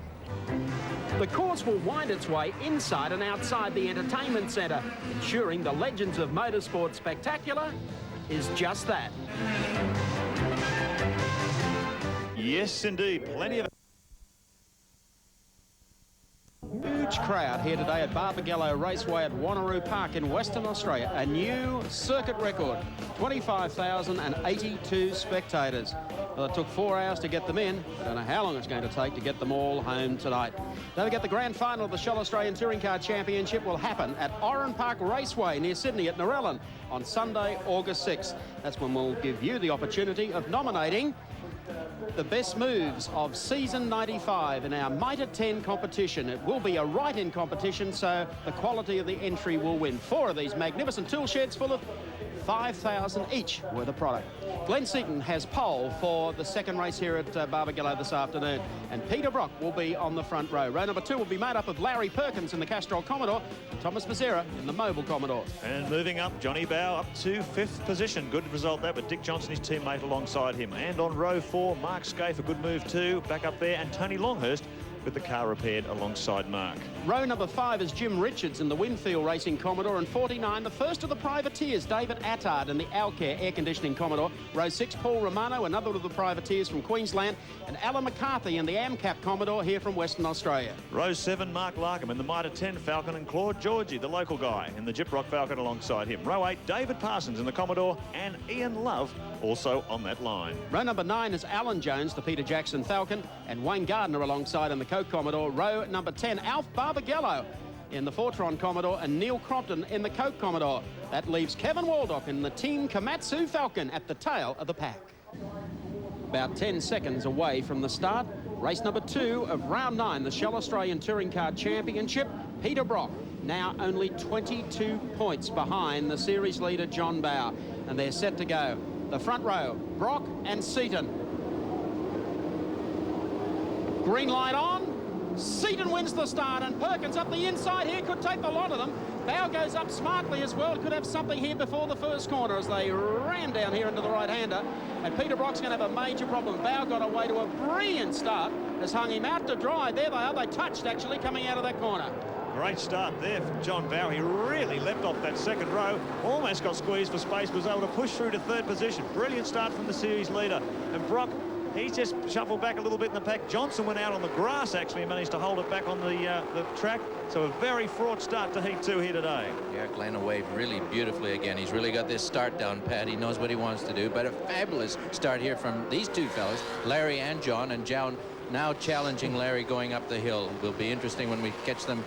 The course will wind its way inside and outside the entertainment centre, ensuring the Legends of Motorsport spectacular is just that. Yes, indeed. Plenty of huge crowd here today at Barbagallo Raceway at Wanneroo Park in Western Australia. A new circuit record, 25,082 spectators. Well, it took 4 hours to get them in. I don't know how long it's going to take to get them all home tonight. Don't forget the grand final of the Shell Australian Touring Car Championship will happen at Oran Park Raceway near Sydney at Narellan on Sunday, August 6th. That's when we'll give you the opportunity of nominating the best moves of season 95 in our Mitre 10 competition. It will be a write-in competition, so the quality of the entry will win. 4 of these magnificent tool sheds full of $5,000 each worth of product. Glenn Seaton has pole for the second race here at Barbagallo this afternoon, and Peter Brock will be on the front row. Row number 2 will be made up of Larry Perkins in the Castrol Commodore and Thomas Mazzera in the Mobile Commodore. And moving up, Johnny Bow up to 5th position. Good result that, with Dick Johnson, his teammate, alongside him. And on row 4, Mark Scaife, a good move too, back up there, and Tony Longhurst with the car repaired alongside Mark. Row number 5 is Jim Richards in the Winfield Racing Commodore, and 49, the first of the privateers, David Attard in the Alcare Air Conditioning Commodore. Row 6, Paul Romano, another of the privateers from Queensland, and Alan McCarthy in the AmCap Commodore here from Western Australia. Row 7, Mark Larkham in the Mitre 10 Falcon, and Claude Georgie, the local guy, in the Gyprock Falcon alongside him. Row 8, David Parsons in the Commodore, and Ian Love also on that line. Row number 9 is Alan Jones, the Peter Jackson Falcon, and Wayne Gardner alongside in the Coke Commodore. Row number 10, Alf Barbagallo in the Fortron Commodore, and Neil Crompton in the Coke Commodore. That leaves Kevin Waldock in the Team Komatsu Falcon at the tail of the pack. About 10 seconds away from the start, race number 2 of round 9, the Shell Australian Touring Car Championship. Peter Brock now only 22 points behind the series leader John Bow, and they're set to go. The front row, Brock and Seaton. Green light on. Seaton wins the start, and Perkins up the inside here could take the lot of them. Bow goes up smartly as well. Could have something here before the first corner as they ran down here into the right-hander. And Peter Brock's going to have a major problem. Bow got away to a brilliant start, has hung him out to dry. There they are. They touched, actually, coming out of that corner. Great start there from John Bow. He really leapt off that second row, almost got squeezed for space, was able to push through to 3rd position. Brilliant start from the series leader. And Brock, he's just shuffled back a little bit in the pack. Johnson went out on the grass, actually, and managed to hold it back on the track. So a very fraught start to Heat 2 here today. Yeah, Glenn away really beautifully again. He's really got this start down pat. He knows what he wants to do. But a fabulous start here from these two fellas, Larry and John. And John now challenging Larry going up the hill. It will be interesting when we catch them.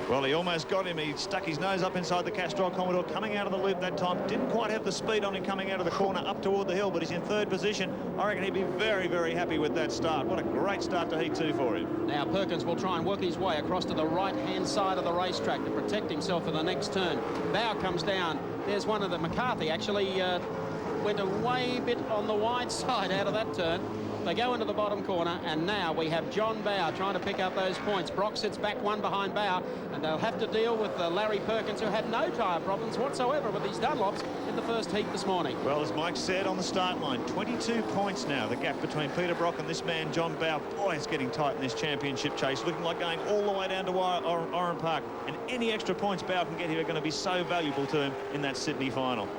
Well, he almost got him. He stuck his nose up inside the Castrol Commodore coming out of the loop that time. Didn't quite have the speed on him coming out of the corner up toward the hill, but he's in 3rd position. I reckon he'd be very, very happy with that start. What a great start to Heat 2 for him. Now Perkins will try and work his way across to the right-hand side of the racetrack to protect himself for the next turn. Bow comes down. There's one of the McCarthy actually went away a bit on the wide side out of that turn. They go into the bottom corner, and now we have John Bow trying to pick up those points. Brock sits back one behind Bow, and they'll have to deal with Larry Perkins, who had no tyre problems whatsoever with these Dunlops in the first heat this morning. Well, as Mike said on the start line, 22 points now, the gap between Peter Brock and this man, John Bow. Boy, it's getting tight in this championship chase, looking like going all the way down to Oran Park. And any extra points Bow can get here are going to be so valuable to him in that Sydney final.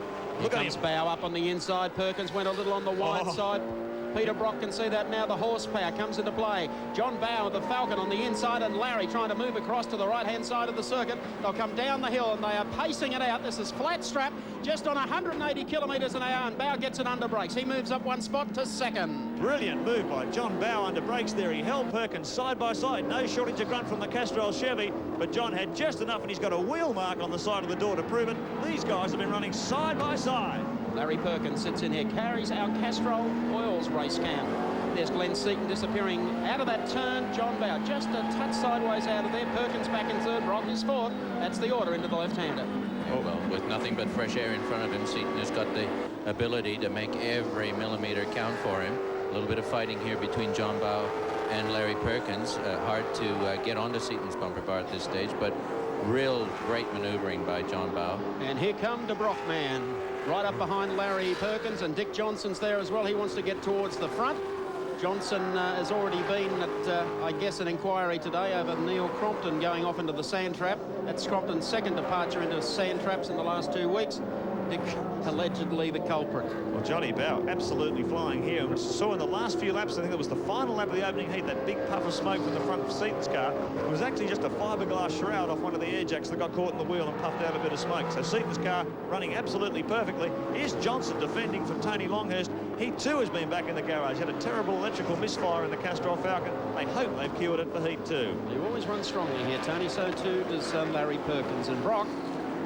Look at him. Bow up on the inside. Perkins went a little on the wide side. Peter Brock can see that now. The horsepower comes into play. John Bow with the Falcon on the inside, and Larry trying to move across to the right-hand side of the circuit. They'll come down the hill, and they are pacing it out. This is flat strap, just on 180 kilometres an hour, and Bow gets it under brakes. He moves up one spot to 2nd. Brilliant move by John Bow under brakes there. He held Perkins side by side. No shortage of grunt from the Castrol Chevy, but John had just enough, and he's got a wheel mark on the side of the door to prove it. These guys have been running side by side. Larry Perkins sits in here, carries our Castrol Oils race cam. There's Glenn Seaton disappearing out of that turn. John Bow just a touch sideways out of there. Perkins back in 3rd, Brock is 4th. That's the order into the left-hander. Oh, well, with nothing but fresh air in front of him, Seaton has got the ability to make every millimeter count for him. A little bit of fighting here between John Bow and Larry Perkins. Hard to get onto Seaton's bumper bar at this stage, but real great maneuvering by John Bow. And here come the Brockman, right up behind Larry Perkins, and Dick Johnson's there as well. He wants to get towards the front. Johnson has already been at, I guess, an inquiry today over Neil Crompton going off into the sand trap. That's Crompton's 2nd departure into sand traps in the last 2 weeks. Dick, allegedly the culprit. Well, Johnny Bow absolutely flying here. We saw in the last few laps, I think it was the final lap of the opening heat, that big puff of smoke from the front of Seaton's car. It was actually just a fiberglass shroud off one of the air jacks that got caught in the wheel and puffed out a bit of smoke. So Seaton's car running absolutely perfectly. Here's Johnson defending from Tony Longhurst. He too has been back in the garage. Had a terrible electrical misfire in the Castrol Falcon. They hope they've cured it for Heat 2. You always run strongly here, Tony. So too does Larry Perkins. And Brock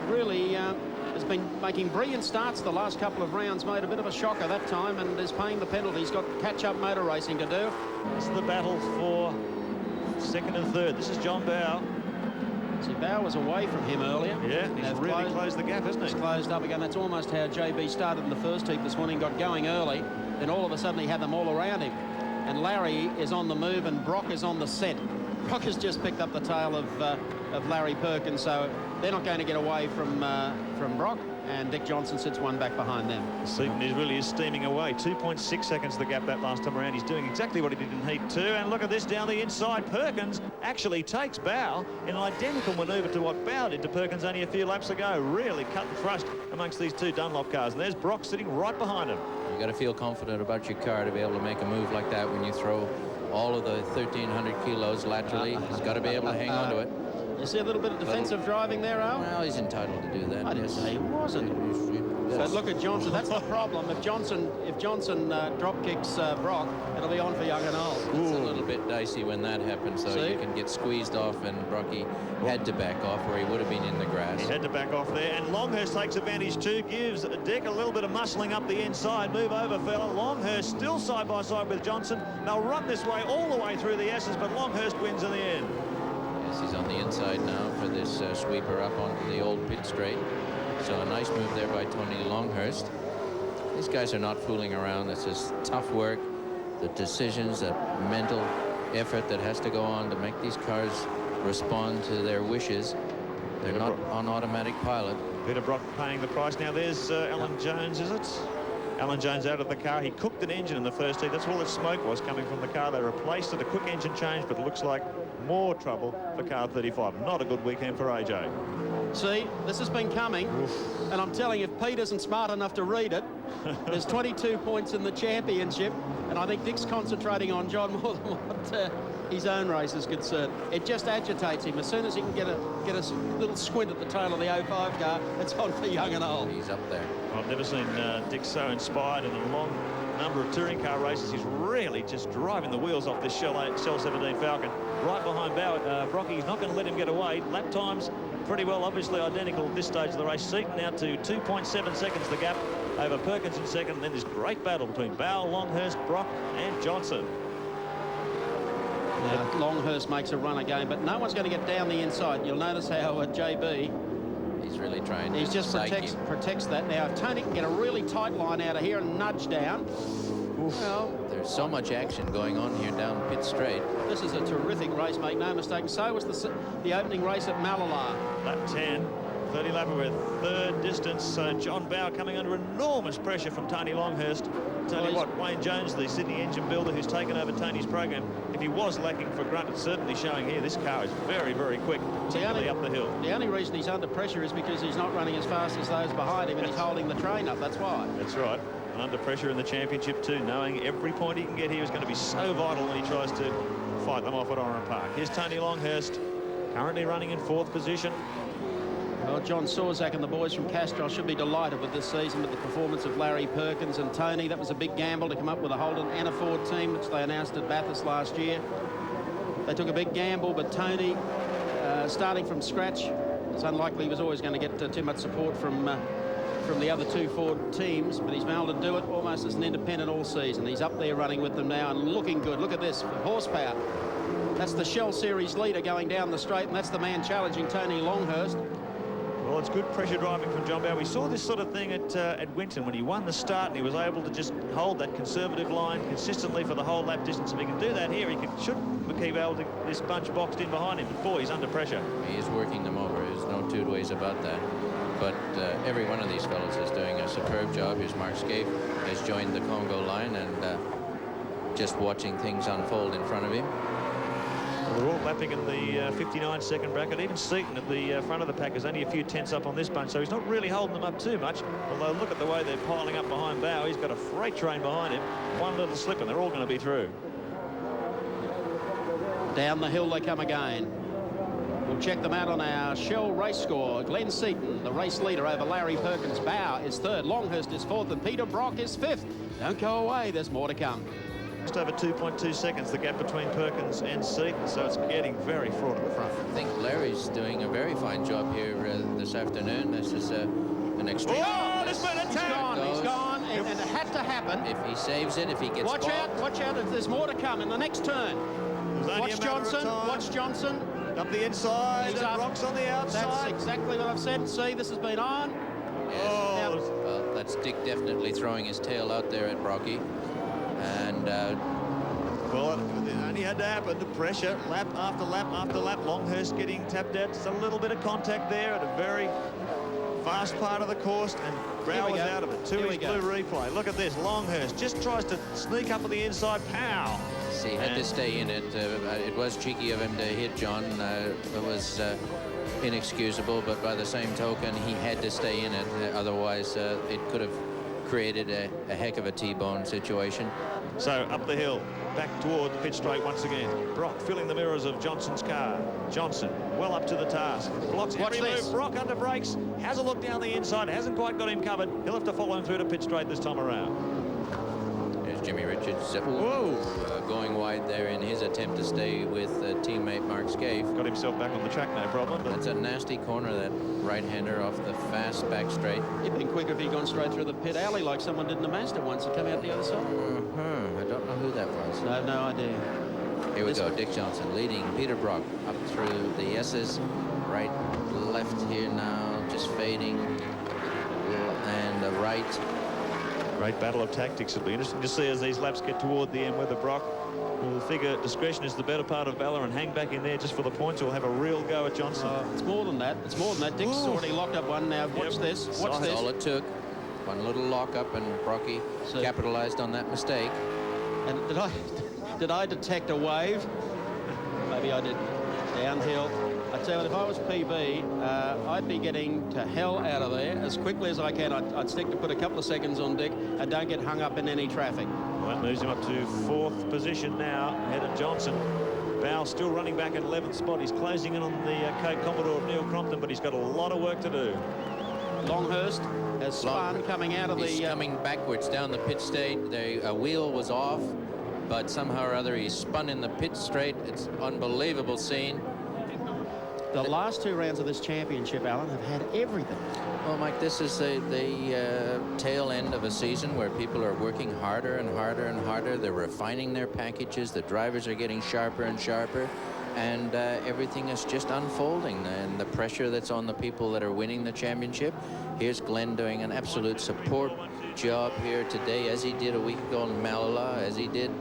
really has been making brilliant starts the last couple of rounds. Made a bit of a shocker that time and is paying the penalty. He's got catch-up motor racing to do. This is the battle for 2nd and 3rd. This is John Bow. See, Bow was away from him earlier. Yeah, he's really closed the gap, hasn't he? He's closed up again. That's almost how JB started in the first heat this morning, got going early. Then all of a sudden he had them all around him. And Larry is on the move and Brock is on the set. Brock has just picked up the tail of Larry Perkins, so they're not going to get away from Brock. And Dick Johnson sits one back behind them. Seaton really is steaming away. 2.6 seconds the gap that last time around. He's doing exactly what he did in Heat 2. And look at this down the inside. Perkins actually takes Bow in an identical manoeuvre to what Bow did to Perkins only a few laps ago. Really cut and thrust amongst these two Dunlop cars. And there's Brock sitting right behind him. You've got to feel confident about your car to be able to make a move like that when you throw all of the 1,300 kilos laterally. He's got to be able to hang on to it. You see a little bit of defensive driving there, Al? Well, he's entitled to do that. I didn't say he wasn't. But look at Johnson. That's the problem. If Johnson drop kicks Brock, it'll be on for young and old. It's a little bit dicey when that happens, so See? you can get squeezed off, and Brocky had to back off where he would have been in the grass. He had to back off there, and Longhurst takes advantage too, gives Dick a little bit of muscling up the inside. Move over, fella. Longhurst still side by side with Johnson. They'll run this way all the way through the S's, but Longhurst wins in the end. Yes, he's on the inside now for this sweeper up onto the old pit straight. So a nice move there by Tony Longhurst. These guys are not fooling around. This is tough work. The decisions, the mental effort that has to go on to make these cars respond to their wishes. They're not on automatic pilot. Peter Brock paying the price. Now there's Alan Jones, is it? Alan Jones out of the car. He cooked an engine in the first heat. That's all the smoke was coming from the car. They replaced it, a quick engine change, but it looks like more trouble for car 35. Not a good weekend for AJ. See, this has been coming, and I'm telling you, if Pete isn't smart enough to read it, there's 22 points in the championship, and I think Dick's concentrating on John more than what his own race is concerned. It just agitates him. As soon as he can get a little squint at the tail of the 05 car, it's on for young and old. He's up there. I've never seen Dick so inspired in a long number of touring car races. He's really just driving the wheels off this Shell 17 Falcon. Right behind Brocky. He's not going to let him get away. Lap times pretty well obviously identical at this stage of the race. Seaton now to 2.7 seconds the gap over Perkins in second, and then this great battle between Bow, Longhurst, Brock and Johnson. Longhurst makes a run again, but no one's going to get down the inside. You'll notice how JB, He's really trying to he just psych protects that. Now, if Tony can get a really tight line out of here and nudge down, well, There's so much action going on here down pit straight. this is a terrific race, make no mistake. And so was the opening race at Malala. Lap 10, 30 lapper with third distance. John Bow coming under enormous pressure from Tony Longhurst. Tell you what, Wayne Jones, the Sydney engine builder who's taken over Tony's program, if he was lacking for grunt, it's certainly showing here. This car is very, very quick, particularly up the hill. The only reason he's under pressure is because he's not running as fast as those behind him, and he's holding the train up. That's why. That's right. And under pressure in the championship too, knowing every point he can get here is going to be so vital when he tries to fight them off at Oran Park. Here's Tony Longhurst, currently running in fourth position. Well, John Sorzak and the boys from Castro should be delighted with this season, with the performance of Larry Perkins and Tony. That was a big gamble to come up with a Holden and a Ford team, which they announced at Bathurst last year. They took a big gamble, but Tony, starting from scratch, it's unlikely he was always going to get too much support from the other two Ford teams, but he's been able to do it almost as an independent all season. He's up there running with them now and looking good. Look at this, horsepower. That's the Shell Series leader going down the straight, and that's the man challenging Tony Longhurst. Well, it's good pressure driving from John Bow. We saw this sort of thing at Winton when he won the start and he was able to just hold that conservative line consistently for the whole lap distance. If he can do that here, he should keep able to this bunch boxed in behind him. But boy, he's under pressure. He is working them over. There's no two ways about that. But every one of these fellows is doing a superb job. Here's Mark Scaife, has joined the Congo line and just watching things unfold in front of him. Well, they're all lapping in the 59-second bracket. Even Seaton at the front of the pack is only a few tenths up on this bunch, so he's not really holding them up too much. Although look at the way they're piling up behind Bow. He's got a freight train behind him. One little slip and they're all going to be through. Down the hill they come again. We'll check them out on our Shell race score. Glenn Seaton, the race leader over Larry Perkins. Bow is third, Longhurst is fourth, and Peter Brock is fifth. Don't go away, there's more to come. Just over 2.2 seconds, the gap between Perkins and Seaton, so it's getting very fraught at the front. I think Larry's doing a very fine job here this afternoon. This is an extreme. Oh, there's been a tap! He's gone, and it had to happen. If he saves it, if he gets Watch out, there's more to come in the next turn. Watch Johnson, Up the inside, He's up. Brock's on the outside. That's exactly what I've said. See, this has been on. Yes. Oh. Well, that's Dick definitely throwing his tail out there at Brocky. And Well, it only had to happen. The pressure, lap after lap after lap. Longhurst getting tapped out. Just a little bit of contact there at a very fast part of the course, and Brow was out of it. To his blue replay. Look at this. Longhurst just tries to sneak up on the inside. Pow! see, he had to stay in it. It was cheeky of him to hit John. It was inexcusable, but by the same token, he had to stay in it. Otherwise, it could have created a heck of a T-bone situation. So up the hill, back toward the pit straight once again. Brock filling the mirrors of Johnson's car. Johnson well up to the task. Blocks every move. Brock under brakes. Has a look down the inside. Hasn't quite got him covered. He'll have to follow him through to pit straight this time around. There's Jimmy Richards going wide there in his attempt to stay with teammate Mark Scaife. Got himself back on the track, no problem. But that's a nasty corner, that right-hander off the fast back straight. It'd been quicker if he'd gone straight through the pit alley like someone did in the Mazda once and come out the other side. I don't know who that was. I have no idea. Here we go. Dick Johnson leading Peter Brock up through the S's. Right, left here now, just fading. And the right. Great battle of tactics. It'll be interesting to see as these laps get toward the end whether Brock will figure discretion is the better part of valor and hang back in there just for the points, or have a real go at Johnson. It's more than that. It's more than that. Dick's already locked up one now. Watch this. Watch this. All it took. One little lock-up, and Brocky capitalized on that mistake. And did I detect a wave? Maybe I did. Downhill. I tell you what, if I was PB, I'd be getting to hell out of there as quickly as I can. I'd stick to put a couple of seconds on Dick and don't get hung up in any traffic. Well, that moves him up to 4th position now, ahead of Johnson. Bow still running back at 11th spot. He's closing in on the Cape Commodore of Neil Crompton, but he's got a lot of work to do. Longhurst has spun coming out of he's coming backwards down the pit straight. The wheel was off, but somehow or other he spun in the pit straight. It's an unbelievable scene. The last two rounds of this championship, Alan, have had everything. Well, Mike, this is the tail end of a season where people are working harder and harder and harder. They're refining their packages. The drivers are getting sharper and sharper. And everything is just unfolding. And the pressure that's on the people that are winning the championship. Here's Glenn doing an absolute support job here today, as he did a week ago in Malala, as he did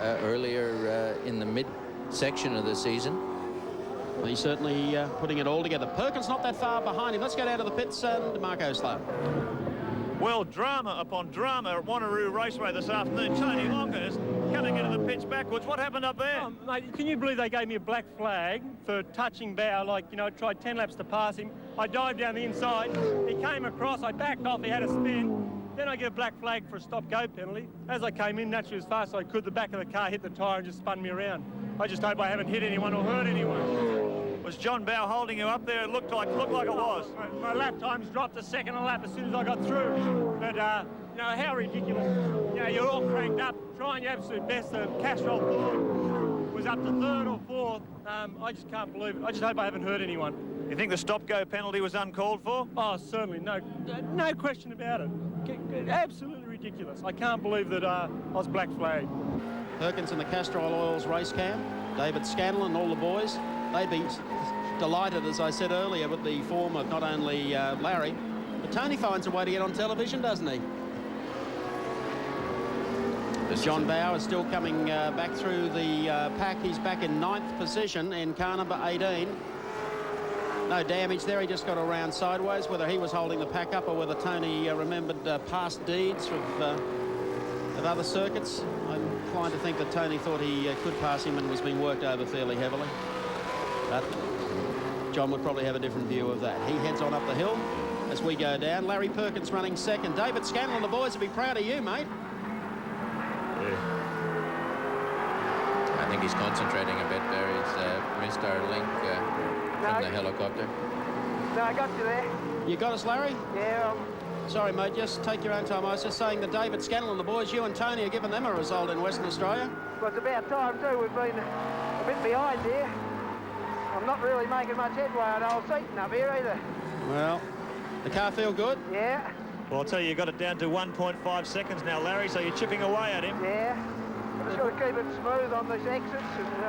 earlier in the mid-section of the season. Well, he's certainly putting it all together. Perkins not that far behind him. Let's go down to the pits and Marco Slow. Well, drama upon drama at Wanneroo Raceway this afternoon. Tony Longhurst coming into the pits backwards. What happened up there? Oh, mate, can you believe they gave me a black flag for touching Bow? Like, you know, I tried 10 laps to pass him. I dived down the inside. He came across. I backed off. He had a spin. Then I get a black flag for a stop-go penalty. As I came in, naturally as fast as I could, the back of the car hit the tyre and just spun me around. I just hope I haven't hit anyone or hurt anyone. Was John Bow holding you up there? It looked like it was. My lap times dropped a second a lap as soon as I got through. But, you know, how ridiculous. You know, you're all cranked up, trying your absolute best. The Castrol Ford was up to 3rd or 4th. I just can't believe it. I just hope I haven't hurt anyone. You think the stop-go penalty was uncalled for? Oh, certainly. No question about it. Absolutely ridiculous. I can't believe that I was black flagged. Perkins in the Castrol Oils race cam. David Scanlon and all the boys. They'd be delighted, as I said earlier, with the form of not only Larry, but Tony finds a way to get on television, doesn't he? John Bow is still coming back through the pack. He's back in 9th position in car number 18. No damage there. He just got around sideways. Whether he was holding the pack up or whether Tony remembered past deeds of other circuits, I'm inclined to think that Tony thought he could pass him and was being worked over fairly heavily. But John would probably have a different view of that. He heads on up the hill as we go down. Larry Perkins running second. David Scanlon, the boys will be proud of you, mate. I think he's concentrating a bit there. He's missed our link from the helicopter. No, I got you there. You got us, Larry? Yeah. Sorry, mate, just take your own time. I was just saying that David Scanlon, the boys, you and Tony are giving them a result in Western Australia. Well, it's about time, too. We've been a bit behind here. I'm not really making much headway on old Seaton up here either. Well, the car feel good? Yeah. Well, I'll tell you got it down to 1.5 seconds now, Larry, so you're chipping away at him. Yeah. I've just got to keep it smooth on these exits and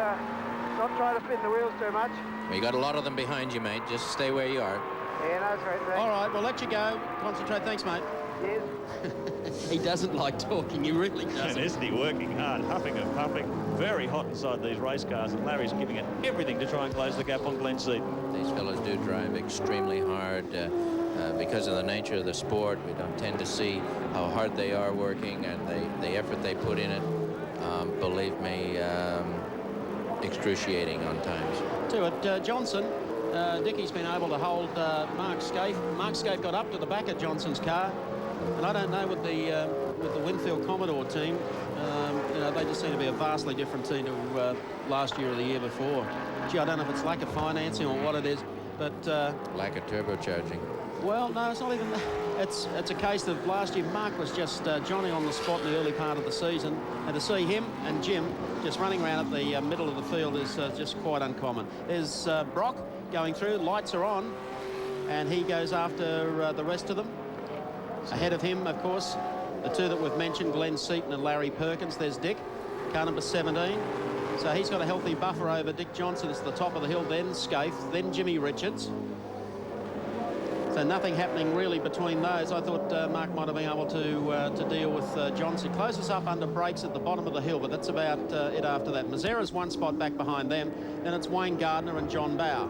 not try to spin the wheels too much. Well, you got a lot of them behind you, mate. Just stay where you are. Yeah, no, that's right. Thanks. All right, we'll let you go. Concentrate. Thanks, mate. Yes. He doesn't like talking. He really And doesn't. isn't he working hard, huffing and puffing? Very hot inside these race cars, and Larry's giving it everything to try and close the gap on Glen Seaton. These fellows do drive extremely hard. Because of the nature of the sport, we don't tend to see how hard they are working and the effort they put in it. Believe me, excruciating on times. To it, Johnson. Dickie's been able to hold Mark Scaife. Mark Scaife got up to the back of Johnson's car, and I don't know with the Winfield Commodore team. You know, they just seem to be a vastly different team to last year or the year before. Gee, I don't know if it's lack of financing or what it is, but Lack of turbocharging. well, no, it's not even that. It's a case of last year Mark was just Johnny on the spot in the early part of the season, and to see him and Jim just running around at the middle of the field is just quite uncommon. There's Brock going through, lights are on, and he goes after the rest of them. Ahead of him, of course, the two that we've mentioned, Glen Seaton and Larry Perkins. There's Dick, car number 17. So he's got a healthy buffer over Dick Johnson. It's the top of the hill, then Scaife, then Jimmy Richards. So nothing happening really between those. I thought Mark might have been able to deal with Johnson. Closes up under brakes at the bottom of the hill, but that's about it after that. Mazera's one spot back behind them. Then it's Wayne Gardner and John Bauer.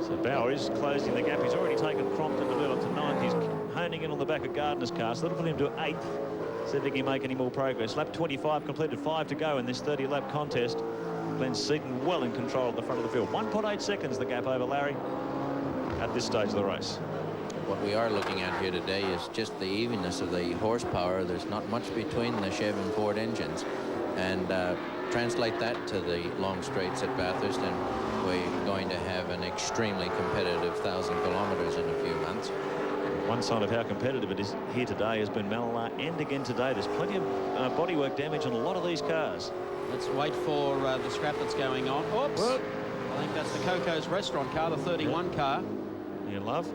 So Bauer is closing the gap. He's already taken Crompton to middle to 9th. He's honing in on the back of Gardner's car, so that'll put him to 8th. See if he can make any more progress. Lap 25 completed, 5 to go in this 30-lap contest. Glen Seaton well in control at the front of the field. 1.8 seconds the gap over Larry at this stage of the race. What we are looking at here today is just the evenness of the horsepower. There's not much between the Chev and Ford engines. And translate that to the long straights at Bathurst, and we're going to have an extremely competitive 1,000 kilometers in a few months. One sign of how competitive it is here today has been Malinar, and again today. There's plenty of bodywork damage on a lot of these cars. Let's wait for the scrap that's going on. Oops. Whoop. I think that's the Coco's restaurant car, the 31 car. You love?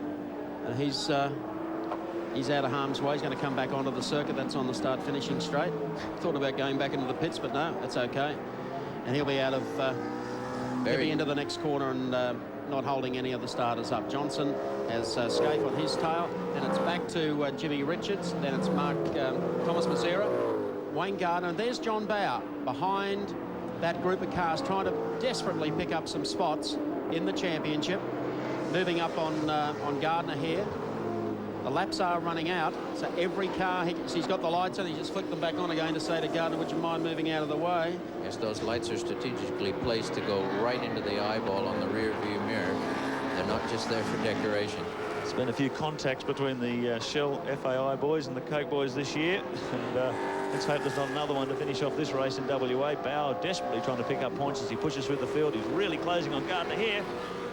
And he's out of harm's way. He's going to come back onto the circuit. That's on the start finishing straight. Thought about going back into the pits, but no, it's okay. And he'll be out of maybe into the next corner and not holding any of the starters up. Johnson has Scaife on his tail. Then it's back to Jimmy Richards. Then it's Thomas Mazera, Wayne Gardner, and there's John Bauer behind that group of cars, trying to desperately pick up some spots in the championship. Moving up on Gardner here. The laps are running out, so every car, he's got the lights on, he just flicked them back on again to say to Gardner, would you mind moving out of the way? Yes, those lights are strategically placed to go right into the eyeball on the rear view mirror. They're not just there for decoration. There's been a few contacts between the Shell FAI boys and the Coke boys this year, and let's hope there's not another one to finish off this race in WA. Bauer desperately trying to pick up points as he pushes through the field. He's really closing on Gardner here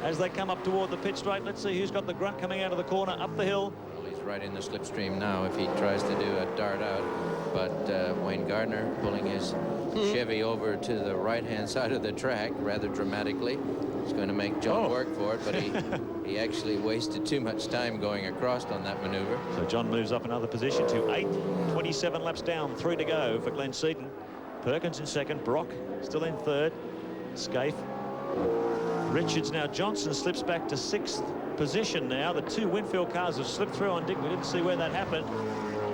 as they come up toward the pit straight. Let's see who's got the grunt coming out of the corner up the hill. Well, he's right in the slipstream now if he tries to do a dart out, but Wayne Gardner pulling his Chevy over to the right-hand side of the track rather dramatically. He's going to make John work for it, but he actually wasted too much time going across on that maneuver. So John moves up another position to 8th. 27 laps down, 3 to go for Glen Seaton. Perkins in 2nd, Brock still in 3rd, Scaife, Richards. Now Johnson slips back to 6th position now. The two Winfield cars have slipped through on Dick. We didn't see where that happened.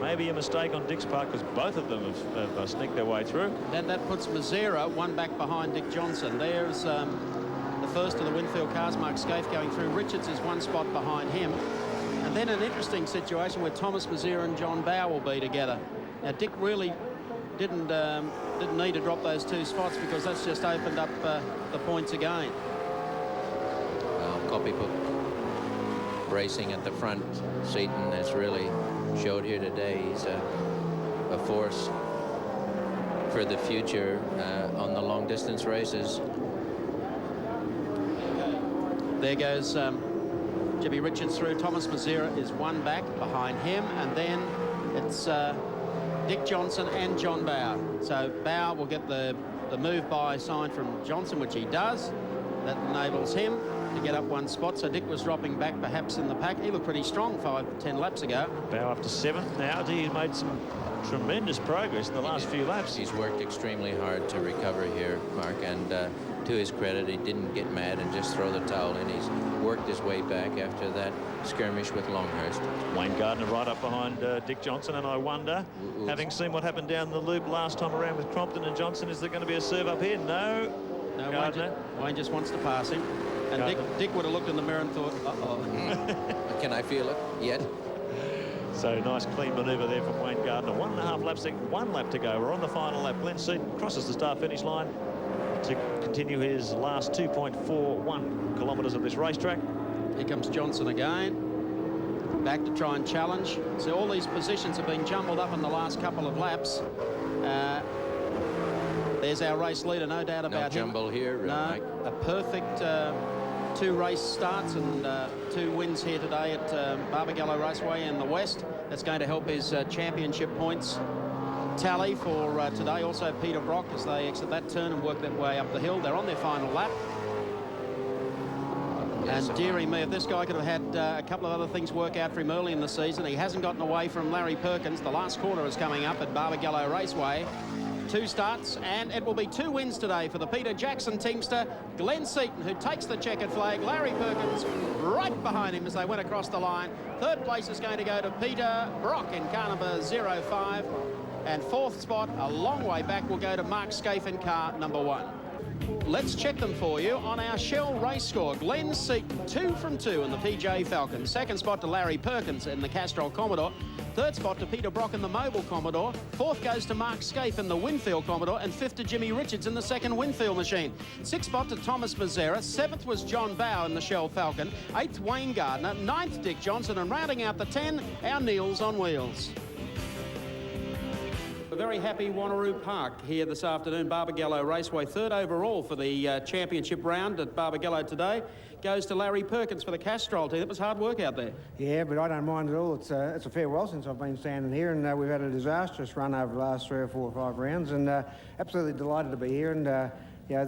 Maybe a mistake on Dick's part, because both of them have sneaked their way through. That puts Mazera one back behind Dick Johnson. There's the first of the Winfield cars, Mark Scaife, going through. Richards is one spot behind him. And then an interesting situation where Thomas Mazera and John Bauer will be together. Now Dick really didn't need to drop those 2 spots, because that's just opened up the points again. Copybook racing at the front. Seaton has really showed here today. He's a force for the future on the long distance races. There goes Jimmy Richards through. Thomas Mazera is one back behind him, and then it's Dick Johnson and John Bauer. So Bauer will get the move by sign from Johnson, which he does. That enables him. to get up one spot, so Dick was dropping back perhaps in the pack. He looked pretty strong 5-10 laps ago. Bow up to 7th now. He's made some tremendous progress in the last few laps. He's worked extremely hard to recover here, Mark, and to his credit, he didn't get mad and just throw the towel in. He's worked his way back after that skirmish with Longhurst. Wayne Gardner right up behind Dick Johnson, and I wonder, having seen what happened down the loop last time around with Crompton and Johnson, is there going to be a serve up here? No. No, Gardner. Wayne just wants to pass him. And Dick would have looked in the mirror and thought, uh-oh. Can I feel it yet? So nice clean manoeuvre there from Wayne Gardner. 1.5 laps, 1 lap to go. We're on the final lap. Glenn Seaton crosses the start-finish line to continue his last 2.41 kilometres of this racetrack. Here comes Johnson again. Back to try and challenge. So all these positions have been jumbled up in the last couple of laps. There's our race leader, no doubt about him. No jumble here, No, a perfect 2 race starts and 2 wins here today at Barbagallo Raceway in the West. That's going to help his championship points tally for today. Also Peter Brock as they exit that turn and work their way up the hill. They're on their final lap. And dearie me, if this guy could have had a couple of other things work out for him early in the season. He hasn't gotten away from Larry Perkins. The last corner is coming up at Barbagallo Raceway. 2 starts, and it will be 2 wins today for the Peter Jackson teamster, Glenn Seaton, who takes the checkered flag. Larry Perkins right behind him as they went across the line. 3rd place is going to go to Peter Brock in car number 05. And 4th spot, a long way back, will go to Mark Scaife in car number 1. Let's check them for you on our Shell race score. Glenn Seaton, 2 from 2 in the PJ Falcon. 2nd spot to Larry Perkins in the Castrol Commodore. 3rd spot to Peter Brock in the Mobile Commodore. 4th goes to Mark Scaife in the Winfield Commodore. And 5th to Jimmy Richards in the 2nd Winfield machine. 6th spot to Thomas Mazzera. 7th was John Bow in the Shell Falcon. 8th Wayne Gardner. 9th Dick Johnson. And rounding out the 10, our Niels on wheels. A very happy Wanneroo Park here this afternoon. Barbagallo Raceway, 3rd overall for the championship round at Barbagallo today. Goes to Larry Perkins for the Castrol team. It was hard work out there. Yeah, but I don't mind at all. It's a fair while since I've been standing here, and we've had a disastrous run over the last 3 or 4 or 5 rounds, and absolutely delighted to be here. And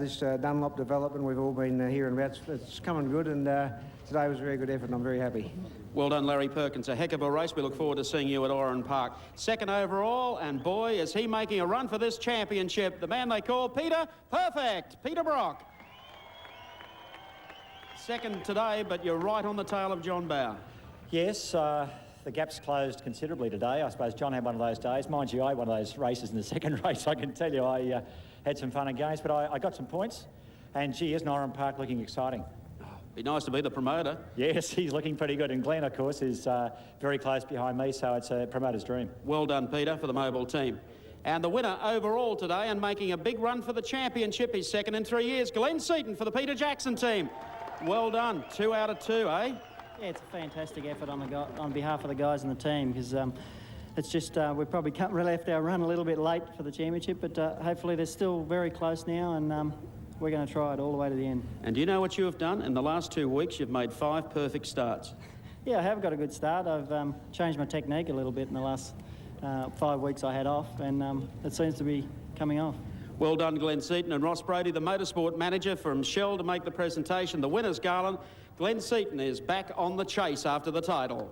this Dunlop development we've all been hearing about, it's coming good, and today was a very good effort, and I'm very happy. Well done, Larry Perkins. A heck of a race. We look forward to seeing you at Oran Park. 2nd overall, and boy, is he making a run for this championship. The man they call Peter Perfect, Peter Brock. 2nd today, but you're right on the tail of John Bow. Yes, the gap's closed considerably today. I suppose John had one of those days. Mind you, I had one of those races in the 2nd race. I can tell you I had some fun and games, but I got some points. And gee, isn't Oran Park looking exciting? Be nice to be the promoter. Yes, he's looking pretty good. And Glenn, of course, is very close behind me, so it's a promoter's dream. Well done, Peter, for the mobile team. And the winner overall today and making a big run for the championship, he's 2nd in 3 years, Glenn Seaton for the Peter Jackson team. Well done. 2 out of 2, eh? Yeah, it's a fantastic effort on behalf of the guys in the team, because it's just we probably left our run a little bit late for the championship, but hopefully they're still very close now, and we're going to try it all the way to the end. And do you know what you have done? In the last 2 weeks, you've made 5 perfect starts. Yeah, I have got a good start. I've changed my technique a little bit in the last 5 weeks I had off, and it seems to be coming off. Well done, Glenn Seaton. And Ross Brody, the motorsport manager from Shell, to make the presentation. The winners, Garland. Glenn Seaton is back on the chase after the title.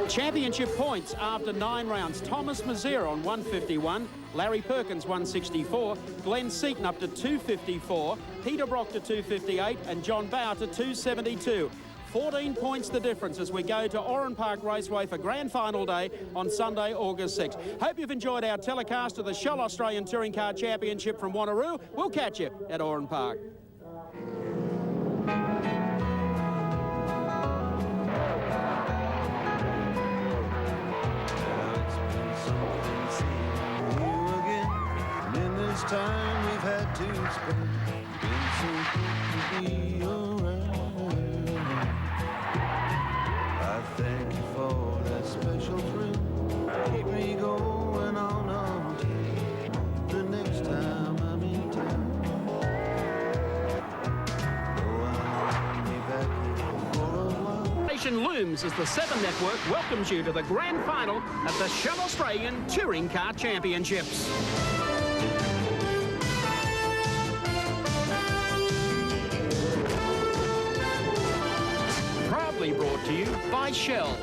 Championship points after 9 rounds. Thomas Mazzera on 151, Larry Perkins 164, Glenn Seaton up to 254, Peter Brock to 258, and John Bow to 272. 14 points the difference as we go to Oran Park Raceway for grand final day on Sunday, August 6th. Hope you've enjoyed our telecast of the Shell Australian Touring Car Championship from Wanneroo. We'll catch you at Oran Park. Time we've had to spend, been so good to be around. I thank you for that special thrill. Keep me going on until the next time I'm in town. Though I'll be back for a while. Nation looms as the 7 Network welcomes you to the grand final of the Shell Australian Touring Car Championships. proudly brought to you by Shell.